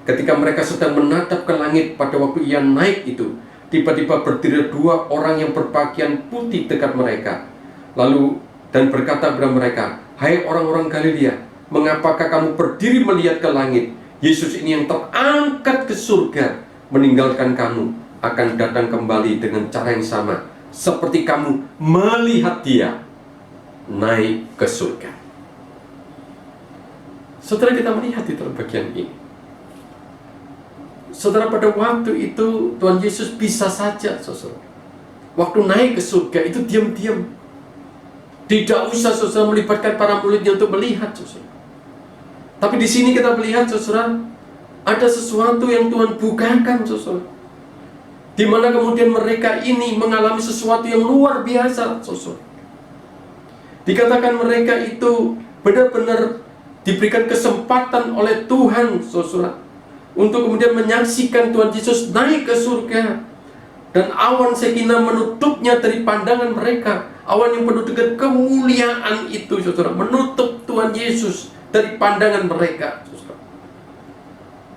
Ketika mereka sedang menatap ke langit pada waktu ia naik itu, tiba-tiba berdiri 2 orang yang berpakaian putih dekat mereka. Lalu dan berkata kepada mereka, "Hai orang-orang Galilea, mengapakah kamu berdiri melihat ke langit? Yesus ini yang terangkat ke surga, meninggalkan kamu, akan datang kembali dengan cara yang sama, seperti kamu melihat dia naik ke surga." Saudara, kita melihat di dalam bagian ini, saudara, pada waktu itu Tuhan Yesus bisa saja, saudara, waktu naik ke surga itu diam-diam, tidak usah saudara melibatkan para muridnya untuk melihat, saudara. Tapi di sini kita melihat, saudara, ada sesuatu yang Tuhan bukakan, saudara, di mana kemudian mereka ini mengalami sesuatu yang luar biasa, saudara. Dikatakan mereka itu benar-benar diberikan kesempatan oleh Tuhan, saudara, untuk kemudian menyaksikan Tuhan Yesus naik ke surga. Dan awan Shekinah menutupnya dari pandangan mereka. Awan yang penuh dengan kemuliaan itu, saudara, menutup Tuhan Yesus dari pandangan mereka, saudara.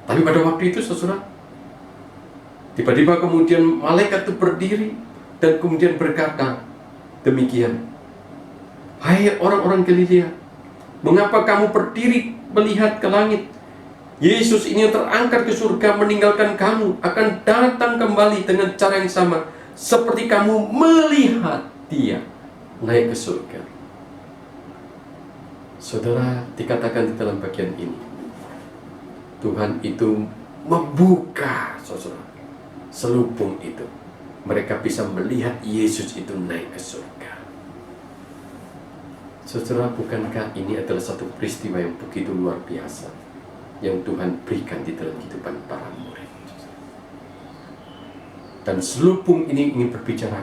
Tapi pada waktu itu, saudara, tiba-tiba kemudian malaikat itu berdiri dan kemudian berkata demikian, "Hai orang-orang Galilea, mengapa kamu berdiri melihat ke langit? Yesus ini yang terangkat ke surga, meninggalkan kamu, akan datang kembali dengan cara yang sama, seperti kamu melihat dia naik ke surga." Saudara, dikatakan di dalam bagian ini, Tuhan itu membuka, saudara, selubung itu. Mereka bisa melihat Yesus itu naik ke surga. Saudara, bukankah ini adalah satu peristiwa yang begitu luar biasa yang Tuhan berikan di dalam kehidupan para murid? Dan selubung ini ingin berbicara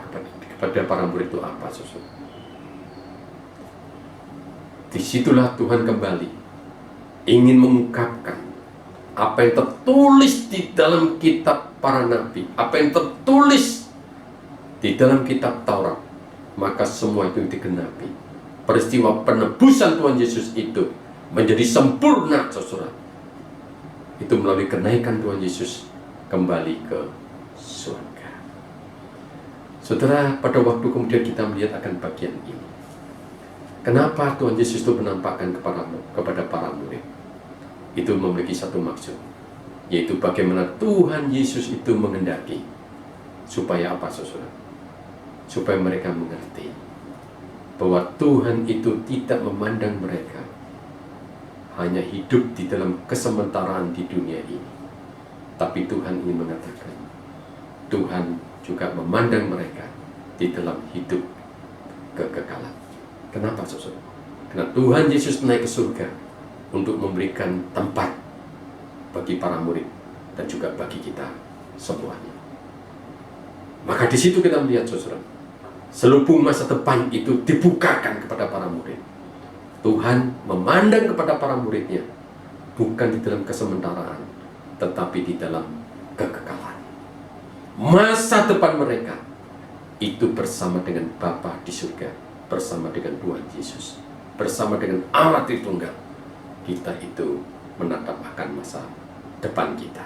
kepada para murid itu apa, saudara? Disitulah Tuhan kembali ingin mengungkapkan apa yang tertulis di dalam kitab para nabi, apa yang tertulis di dalam kitab Taurat, maka semua itu digenapi. Peristiwa penebusan Tuhan Yesus itu menjadi sempurna, saudara, itu melalui kenaikan Tuhan Yesus kembali ke surga. Saudara, pada waktu kemudian kita melihat akan bagian ini, kenapa Tuhan Yesus itu menampakkan kepada para murid? Itu memiliki satu maksud, yaitu bagaimana Tuhan Yesus itu menghendaki supaya apa, saudara? Supaya mereka mengerti bahwa Tuhan itu tidak memandang mereka hanya hidup di dalam kesementaraan di dunia ini, tapi Tuhan ingin mengatakan Tuhan juga memandang mereka di dalam hidup kekekalan. Kenapa, saudara? Karena Tuhan Yesus naik ke surga untuk memberikan tempat bagi para murid dan juga bagi kita semuanya. Maka di situ kita melihat, saudara, selubung masa depan itu dibukakan kepada para murid. Tuhan memandang kepada para muridnya bukan di dalam kesementaraan, tetapi di dalam kekekalan. Masa depan mereka itu bersama dengan Bapa di surga, bersama dengan Tuhan Yesus, bersama dengan Allah Tritunggal. Kita itu menatap akan masa depan kita.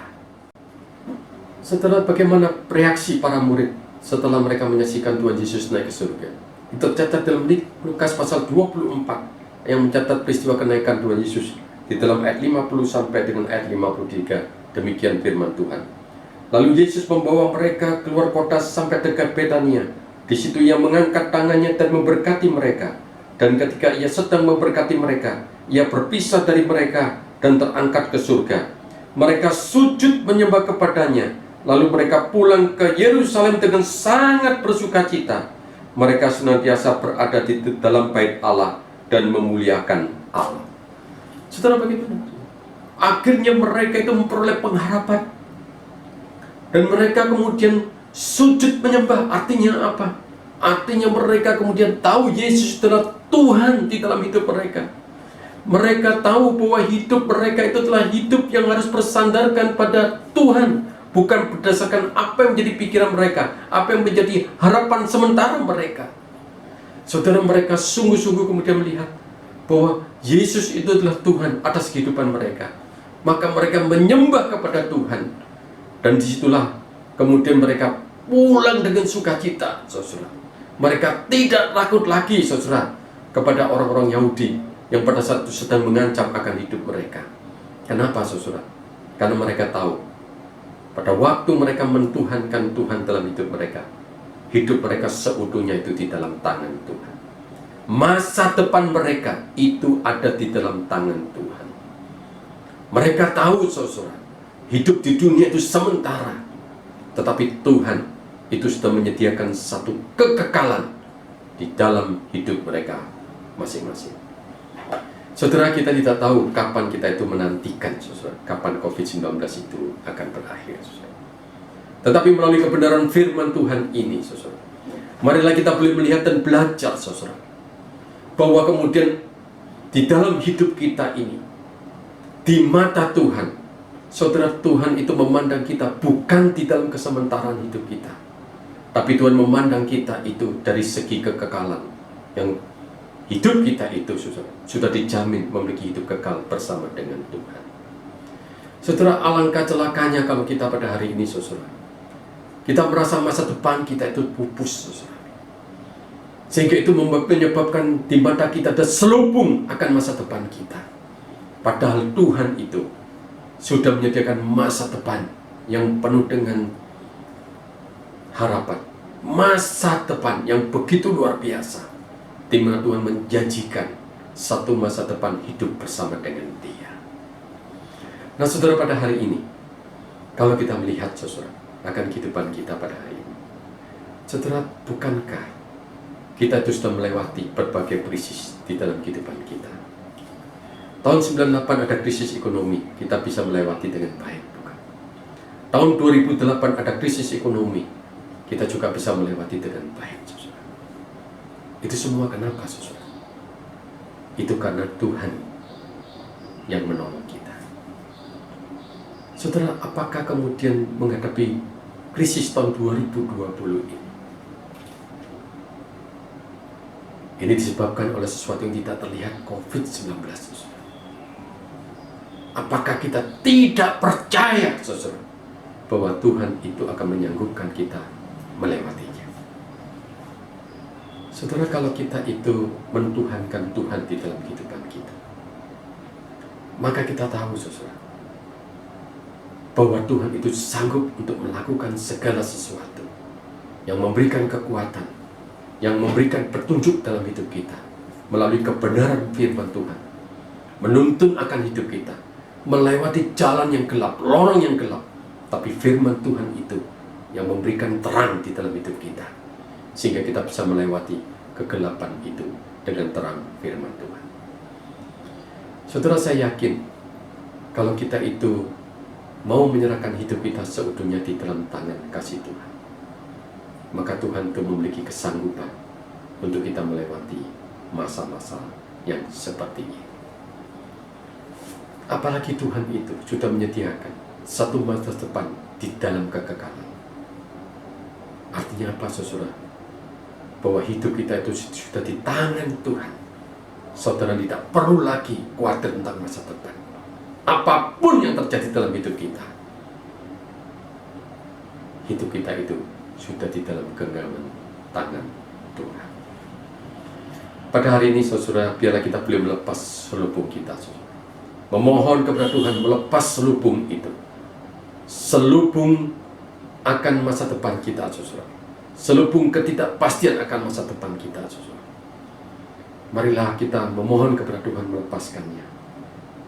Setelah bagaimana reaksi para murid setelah mereka menyaksikan Tuhan Yesus naik ke surga? Itu tercatat dalam Lukas pasal 24 yang mencatat peristiwa kenaikan Tuhan Yesus di dalam ayat 50 sampai dengan ayat 53. Demikian firman Tuhan. Lalu Yesus membawa mereka keluar kota sampai dekat Betania. Di situ ia mengangkat tangannya dan memberkati mereka. Dan ketika ia sedang memberkati mereka, ia berpisah dari mereka dan terangkat ke surga. Mereka sujud menyembah kepadanya. Lalu mereka pulang ke Yerusalem dengan sangat bersukacita. Mereka senantiasa berada di dalam bait Allah dan memuliakan Allah. Saudara, bagaimana? Akhirnya mereka itu memperoleh pengharapan. Dan mereka kemudian sujud menyembah. Artinya apa? Artinya mereka kemudian tahu Yesus adalah Tuhan di dalam hidup mereka. Mereka tahu bahwa hidup mereka itu adalah hidup yang harus bersandarkan pada Tuhan, bukan berdasarkan apa yang menjadi pikiran mereka, apa yang menjadi harapan sementara mereka. Saudara, mereka sungguh-sungguh kemudian melihat bahwa Yesus itu adalah Tuhan atas kehidupan mereka. Maka mereka menyembah kepada Tuhan. Dan disitulah kemudian mereka pulang dengan sukacita, saudara. Mereka tidak takut lagi, saudara, kepada orang-orang Yahudi yang pada saat itu sedang mengancam akan hidup mereka. Kenapa, saudara? Karena mereka tahu pada waktu mereka mentuhankan Tuhan dalam hidup mereka seutuhnya itu di dalam tangan Tuhan. Masa depan mereka itu ada di dalam tangan Tuhan. Mereka tahu, saudara, hidup di dunia itu sementara, tetapi Tuhan itu sudah menyediakan satu kekekalan di dalam hidup mereka masing-masing. Saudara, kita tidak tahu kapan kita itu menantikan, saudara, kapan COVID-19 itu akan berakhir, saudara. Tetapi melalui kebenaran firman Tuhan ini, saudara, marilah kita boleh melihat dan belajar, saudara, bahwa kemudian di dalam hidup kita ini, di mata Tuhan, saudara, Tuhan itu memandang kita bukan di dalam kesementaraan hidup kita, tapi Tuhan memandang kita itu dari segi kekekalan, yang hidup kita itu sudah dijamin memiliki hidup kekal bersama dengan Tuhan. Saudara, alangkah celakanya kalau kita pada hari ini, saudara, kita merasa masa depan kita itu pupus, saudara, sehingga itu menyebabkan di mata kita ada selubung akan masa depan kita. Padahal Tuhan itu sudah menyediakan masa depan yang penuh dengan harapan, masa depan yang begitu luar biasa, di mana Tuhan menjanjikan satu masa depan hidup bersama dengan Dia. Nah, saudara, pada hari ini, kalau kita melihat, saudara, akan kehidupan kita pada hari ini, saudara, bukankah kita itu sudah melewati berbagai krisis di dalam kehidupan kita? Tahun 98 ada krisis ekonomi, kita bisa melewati dengan baik, bukan? Tahun 2008 ada krisis ekonomi, kita juga bisa melewati dengan baik, saudara. Itu semua kenapa, saudara? Itu karena Tuhan yang menolong kita. Saudara, apakah kemudian menghadapi krisis tahun 2020 ini? Ini disebabkan oleh sesuatu yang tidak terlihat, COVID-19, saudara. Apakah kita tidak percaya, saudara, bahwa Tuhan itu akan menyanggupkan kita melewatinya? Saudara, kalau kita itu mentuhankan Tuhan di dalam kehidupan kita, maka kita tahu, saudara, bahwa Tuhan itu sanggup untuk melakukan segala sesuatu, yang memberikan kekuatan, yang memberikan petunjuk dalam hidup kita, melalui kebenaran firman Tuhan, menuntun akan hidup kita, melewati jalan yang gelap, lorong yang gelap, tapi firman Tuhan itu yang memberikan terang di dalam hidup kita, sehingga kita bisa melewati kegelapan itu dengan terang firman Tuhan. Saudara, saya yakin kalau kita itu mau menyerahkan hidup kita seutuhnya di dalam tangan kasih Tuhan, maka Tuhan itu memiliki kesanggupan untuk kita melewati masa-masa yang seperti ini. Apalagi Tuhan itu sudah menyediakan satu masa depan di dalam kekekalan. Artinya apa, saudara? Bahwa hidup kita itu sudah di tangan Tuhan. Saudara tidak perlu lagi khawatir tentang masa depan. Apapun yang terjadi dalam hidup kita itu sudah di dalam genggaman tangan Tuhan. Pada hari ini, saudara, biarlah kita boleh melepas selubung kita, saudara. Memohon kepada Tuhan melepas selubung itu, selubung akan masa depan kita, saudara, selubung ketidakpastian akan masa depan kita, saudara. Marilah kita memohon kepada Tuhan melepaskannya,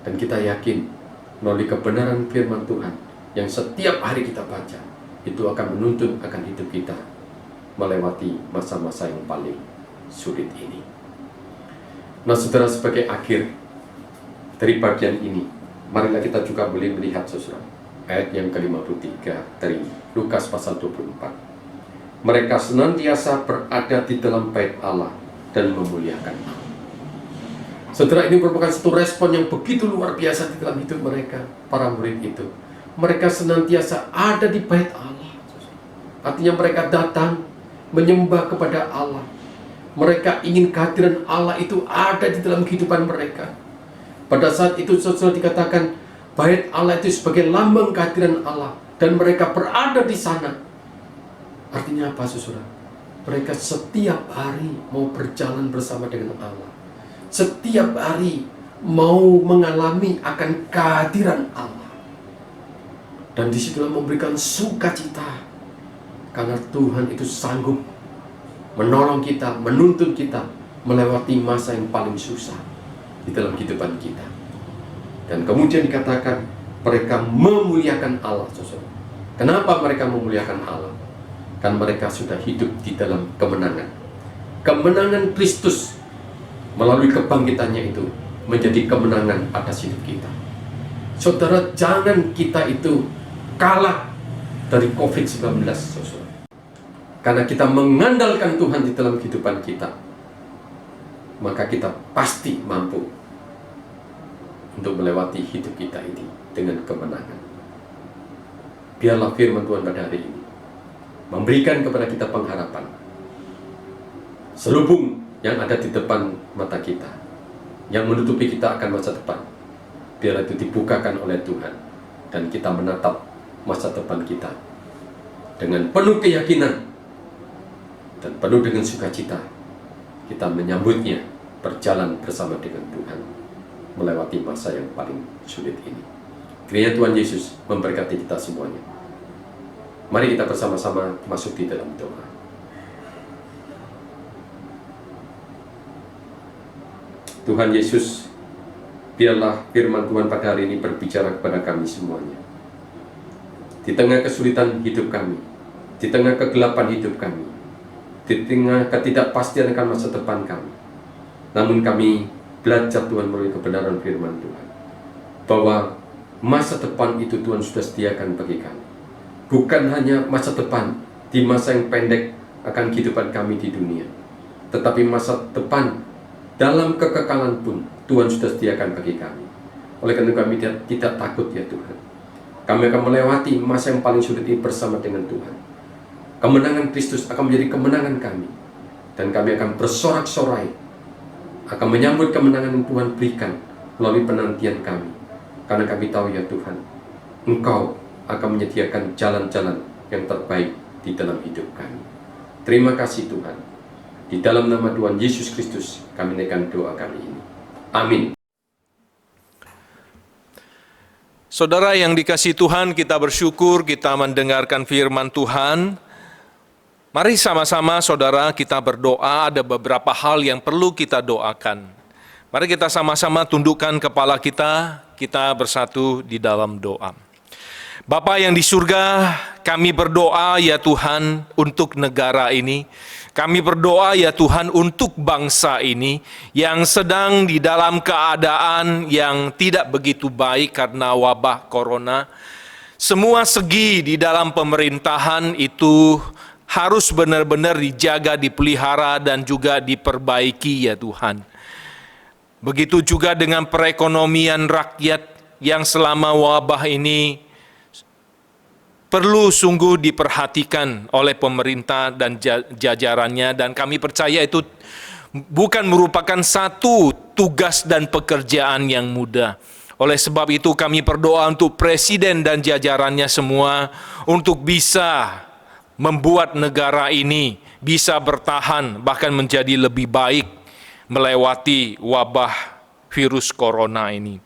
dan kita yakin melalui kebenaran firman Tuhan yang setiap hari kita baca, itu akan menuntun akan hidup kita melewati masa-masa yang paling sulit ini. Nah, saudara, sebagai akhir dari bagian ini, marilah kita juga boleh melihat, saudara, ayat yang ke-53 dari Lukas pasal 24. Mereka senantiasa berada di dalam bait Allah dan memuliakan Allah. Saudara, ini merupakan satu respon yang begitu luar biasa di dalam hidup mereka, para murid itu. Mereka senantiasa ada di bait Allah. Artinya mereka datang menyembah kepada Allah. Mereka ingin kehadiran Allah itu ada di dalam kehidupan mereka. Pada saat itu saudara dikatakan bait Allah itu sebagai lambang kehadiran Allah, dan mereka berada di sana. Artinya apa saudara? Mereka setiap hari mau berjalan bersama dengan Allah. Setiap hari mau mengalami akan kehadiran Allah. Dan disitulah memberikan sukacita. Karena Tuhan itu sanggup menolong kita, menuntun kita melewati masa yang paling susah di dalam kehidupan kita. Dan kemudian dikatakan mereka memuliakan Allah, saudara. Kenapa mereka memuliakan Allah? Kan mereka sudah hidup di dalam kemenangan. Kemenangan Kristus melalui kebangkitannya itu menjadi kemenangan atas hidup kita. Saudara, jangan kita itu kalah dari COVID-19, saudara. Karena kita mengandalkan Tuhan di dalam kehidupan kita, maka kita pasti mampu untuk melewati hidup kita ini dengan kemenangan. Biarlah firman Tuhan pada hari ini memberikan kepada kita pengharapan. Selubung yang ada di depan mata kita, yang menutupi kita akan masa depan, biarlah itu dibukakan oleh Tuhan, dan kita menatap masa depan kita dengan penuh keyakinan dan penuh dengan sukacita. Kita menyambutnya, berjalan bersama dengan Tuhan melewati masa yang paling sulit ini. Kiranya Tuhan Yesus memberkati kita semuanya. Mari kita bersama-sama masuk di dalam doa. Tuhan Yesus, biarlah firman Tuhan pada hari ini berbicara kepada kami semuanya. Di tengah kesulitan hidup kami, di tengah kegelapan hidup kami, di tengah ketidakpastian akan masa depan kami, namun kami belajar Tuhan melalui kebenaran firman Tuhan, bahwa masa depan itu Tuhan sudah sediakan bagi kami. Bukan hanya masa depan di masa yang pendek akan kehidupan kami di dunia, tetapi masa depan dalam kekekalan pun Tuhan sudah sediakan bagi kami. Oleh karena kami tidak takut ya Tuhan. Kami akan melewati masa yang paling sulit ini bersama dengan Tuhan. Kemenangan Kristus akan menjadi kemenangan kami, dan kami akan bersorak-sorai, akan menyambut kemenangan yang Tuhan berikan melalui penantian kami. Karena kami tahu ya Tuhan, Engkau akan menyediakan jalan-jalan yang terbaik di dalam hidup kami. Terima kasih Tuhan. Di dalam nama Tuhan Yesus Kristus kami naikkan doa kami ini. Amin. Saudara yang dikasihi Tuhan, kita bersyukur kita mendengarkan firman Tuhan. Mari sama-sama saudara kita berdoa. Ada beberapa hal yang perlu kita doakan. Mari kita sama-sama tundukkan kepala kita bersatu di dalam doa. Bapa yang di surga, kami berdoa ya Tuhan untuk negara ini. Kami berdoa ya Tuhan untuk bangsa ini yang sedang di dalam keadaan yang tidak begitu baik karena wabah corona. Semua segi di dalam pemerintahan itu harus benar-benar dijaga, dipelihara dan juga diperbaiki ya Tuhan. Begitu juga dengan perekonomian rakyat yang selama wabah ini perlu sungguh diperhatikan oleh pemerintah dan jajarannya, dan kami percaya itu bukan merupakan satu tugas dan pekerjaan yang mudah. Oleh sebab itu kami berdoa untuk presiden dan jajarannya semua untuk bisa membuat negara ini bisa bertahan bahkan menjadi lebih baik melewati wabah virus corona ini.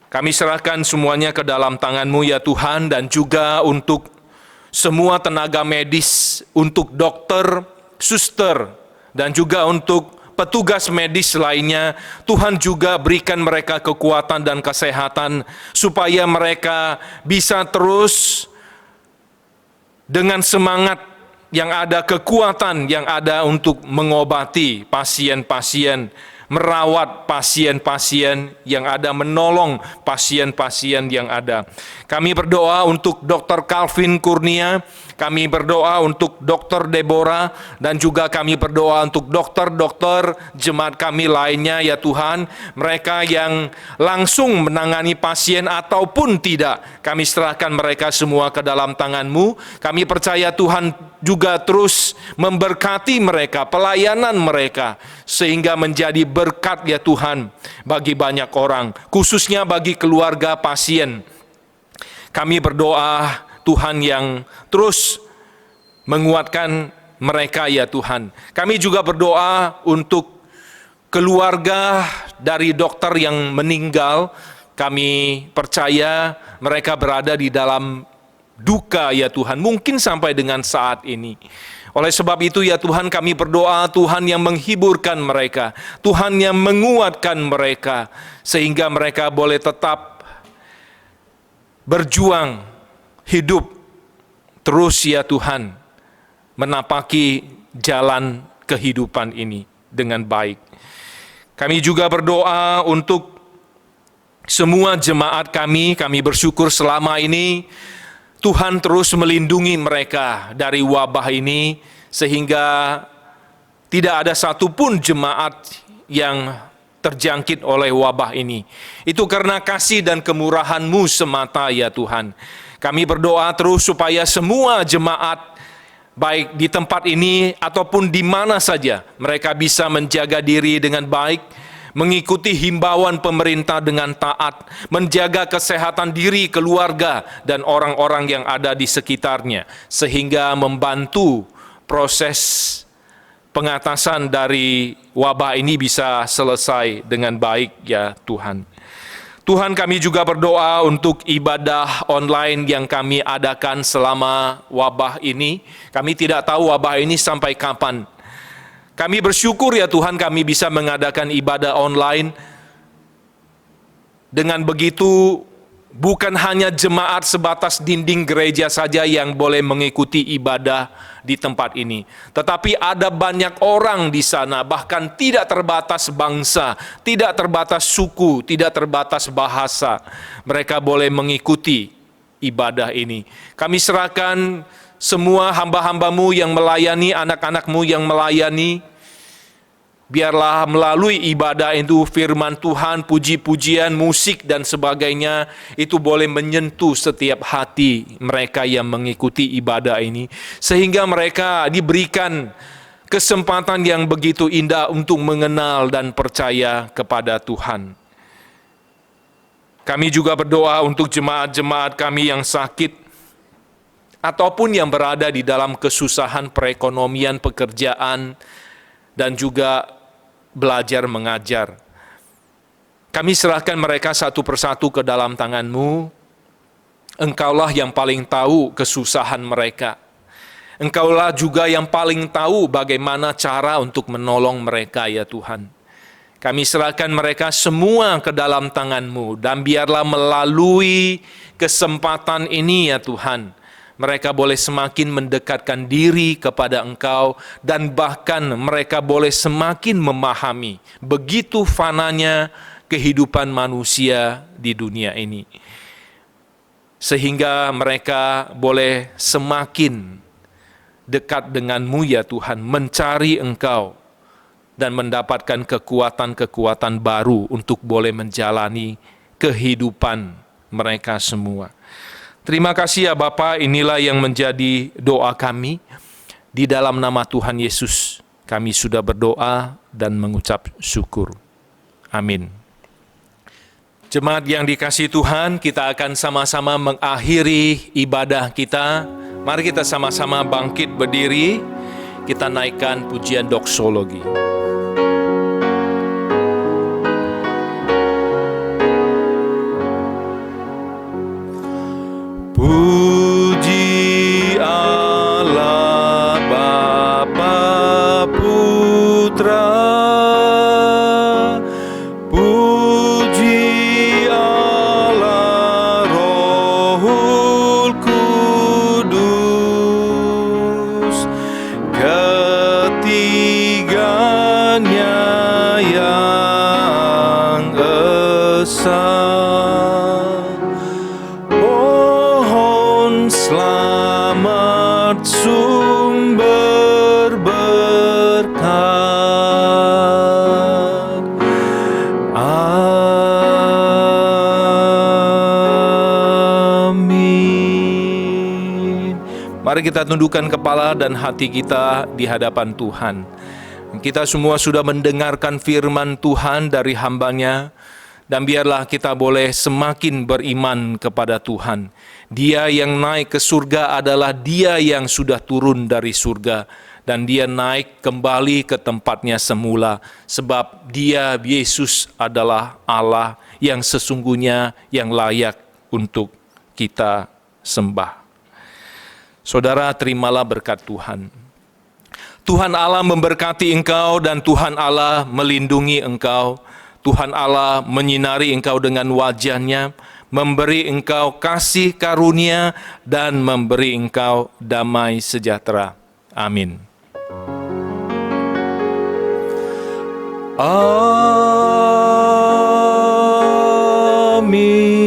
Kami serahkan semuanya ke dalam tangan-Mu ya Tuhan, dan juga untuk semua tenaga medis, untuk dokter, suster, dan juga untuk petugas medis lainnya. Tuhan juga berikan mereka kekuatan dan kesehatan, supaya mereka bisa terus dengan semangat yang ada, kekuatan yang ada untuk mengobati pasien-pasien, merawat pasien-pasien yang ada, menolong pasien-pasien yang ada. Kami berdoa untuk Dr. Calvin Kurnia, kami berdoa untuk Dr. Deborah, dan juga kami berdoa untuk dokter-dokter jemaat kami lainnya ya Tuhan, mereka yang langsung menangani pasien ataupun tidak, kami serahkan mereka semua ke dalam tangan-Mu. Kami percaya Tuhan juga terus memberkati mereka, pelayanan mereka, sehingga menjadi berkat ya Tuhan bagi banyak orang, khususnya bagi keluarga pasien. Kami berdoa Tuhan yang terus menguatkan mereka ya Tuhan. Kami juga berdoa untuk keluarga dari dokter yang meninggal. Kami percaya mereka berada di dalam duka ya Tuhan, mungkin sampai dengan saat ini. Oleh sebab itu ya Tuhan, kami berdoa Tuhan yang menghiburkan mereka, Tuhan yang menguatkan mereka, sehingga mereka boleh tetap berjuang hidup terus ya Tuhan, menapaki jalan kehidupan ini dengan baik. Kami juga berdoa untuk semua jemaat kami bersyukur selama ini Tuhan terus melindungi mereka dari wabah ini, sehingga tidak ada satupun jemaat yang terjangkit oleh wabah ini. Itu karena kasih dan kemurahan-Mu semata ya Tuhan. Kami berdoa terus supaya semua jemaat, baik di tempat ini ataupun di mana saja, mereka bisa menjaga diri dengan baik, mengikuti himbauan pemerintah dengan taat, menjaga kesehatan diri, keluarga, dan orang-orang yang ada di sekitarnya, sehingga membantu proses pengatasan dari wabah ini bisa selesai dengan baik ya Tuhan. Tuhan, kami juga berdoa untuk ibadah online yang kami adakan selama wabah ini. Kami tidak tahu wabah ini sampai kapan. Kami bersyukur ya Tuhan, kami bisa mengadakan ibadah online. Dengan begitu, bukan hanya jemaat sebatas dinding gereja saja yang boleh mengikuti ibadah di tempat ini, tetapi ada banyak orang di sana, bahkan tidak terbatas bangsa, tidak terbatas suku, tidak terbatas bahasa. Mereka boleh mengikuti ibadah ini. Kami serahkan semua hamba-hamba-Mu yang melayani, anak-anak-Mu yang melayani, biarlah melalui ibadah itu firman Tuhan, puji-pujian, musik dan sebagainya itu boleh menyentuh setiap hati mereka yang mengikuti ibadah ini, sehingga mereka diberikan kesempatan yang begitu indah untuk mengenal dan percaya kepada Tuhan. Kami juga berdoa untuk jemaat-jemaat kami yang sakit ataupun yang berada di dalam kesusahan perekonomian, pekerjaan, dan juga belajar mengajar. Kami serahkan mereka satu persatu ke dalam tangan-Mu. Engkaulah yang paling tahu kesusahan mereka. Engkaulah juga yang paling tahu bagaimana cara untuk menolong mereka ya Tuhan. Kami serahkan mereka semua ke dalam tangan-Mu, dan biarlah melalui kesempatan ini ya Tuhan, mereka boleh semakin mendekatkan diri kepada Engkau, dan bahkan mereka boleh semakin memahami begitu fananya kehidupan manusia di dunia ini. Sehingga mereka boleh semakin dekat dengan-Mu ya Tuhan, mencari Engkau, dan mendapatkan kekuatan-kekuatan baru untuk boleh menjalani kehidupan mereka semua. Terima kasih ya Bapa, inilah yang menjadi doa kami. Di dalam nama Tuhan Yesus, kami sudah berdoa dan mengucap syukur. Amin. Jemaat yang dikasihi Tuhan, kita akan sama-sama mengakhiri ibadah kita. Mari kita sama-sama bangkit berdiri, kita naikkan pujian doksologi. Puji Allah Bapa Putra, puji Allah Rohul Kudus, ketiga Mari kita tundukkan kepala dan hati kita di hadapan Tuhan. Kita semua sudah mendengarkan firman Tuhan dari hamba-Nya, dan biarlah kita boleh semakin beriman kepada Tuhan. Dia yang naik ke surga adalah Dia yang sudah turun dari surga, dan Dia naik kembali ke tempatnya semula, sebab Dia, Yesus, adalah Allah yang sesungguhnya yang layak untuk kita sembah. Saudara, terimalah berkat Tuhan. Tuhan Allah memberkati engkau dan Tuhan Allah melindungi engkau. Tuhan Allah menyinari engkau dengan wajah-Nya, memberi engkau kasih karunia dan memberi engkau damai sejahtera. Amin. Amin. Amin.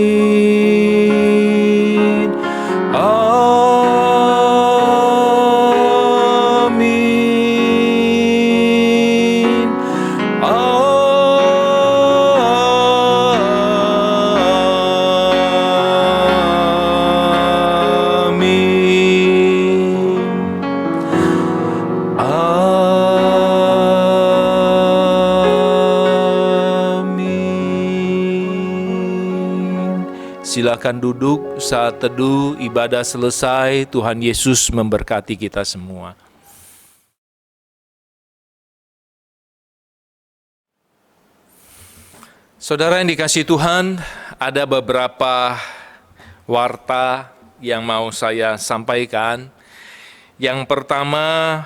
Silakan duduk, saat teduh ibadah selesai. Tuhan Yesus memberkati kita semua. Saudara yang dikasihi Tuhan, ada beberapa warta yang mau saya sampaikan. Yang pertama,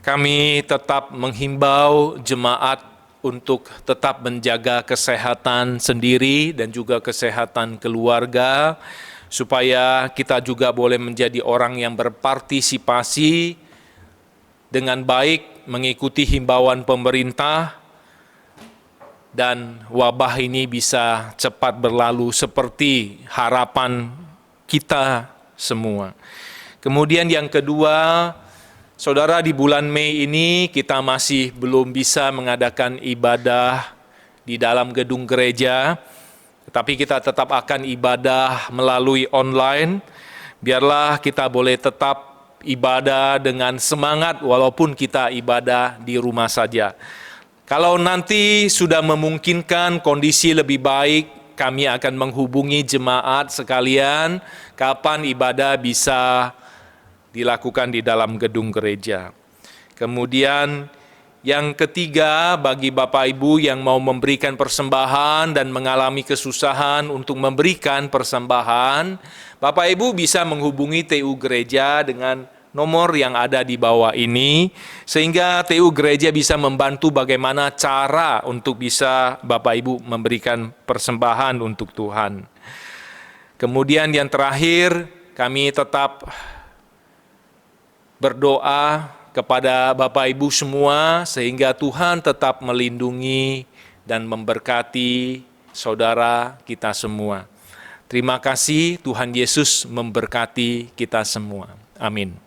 kami tetap menghimbau jemaat untuk tetap menjaga kesehatan sendiri dan juga kesehatan keluarga, supaya kita juga boleh menjadi orang yang berpartisipasi dengan baik mengikuti himbauan pemerintah, dan wabah ini bisa cepat berlalu seperti harapan kita semua. Kemudian yang kedua, saudara, di bulan Mei ini kita masih belum bisa mengadakan ibadah di dalam gedung gereja, tetapi kita tetap akan ibadah melalui online. Biarlah kita boleh tetap ibadah dengan semangat walaupun kita ibadah di rumah saja. Kalau nanti sudah memungkinkan kondisi lebih baik, kami akan menghubungi jemaat sekalian kapan ibadah bisa dilakukan di dalam gedung gereja. Kemudian yang ketiga, bagi Bapak Ibu yang mau memberikan persembahan dan mengalami kesusahan untuk memberikan persembahan, Bapak Ibu bisa menghubungi TU Gereja dengan nomor yang ada di bawah ini, sehingga TU Gereja bisa membantu bagaimana cara untuk bisa Bapak Ibu memberikan persembahan untuk Tuhan. Kemudian yang terakhir, kami tetap berdoa kepada Bapak Ibu semua, sehingga Tuhan tetap melindungi dan memberkati saudara kita semua. Terima kasih, Tuhan Yesus memberkati kita semua. Amin.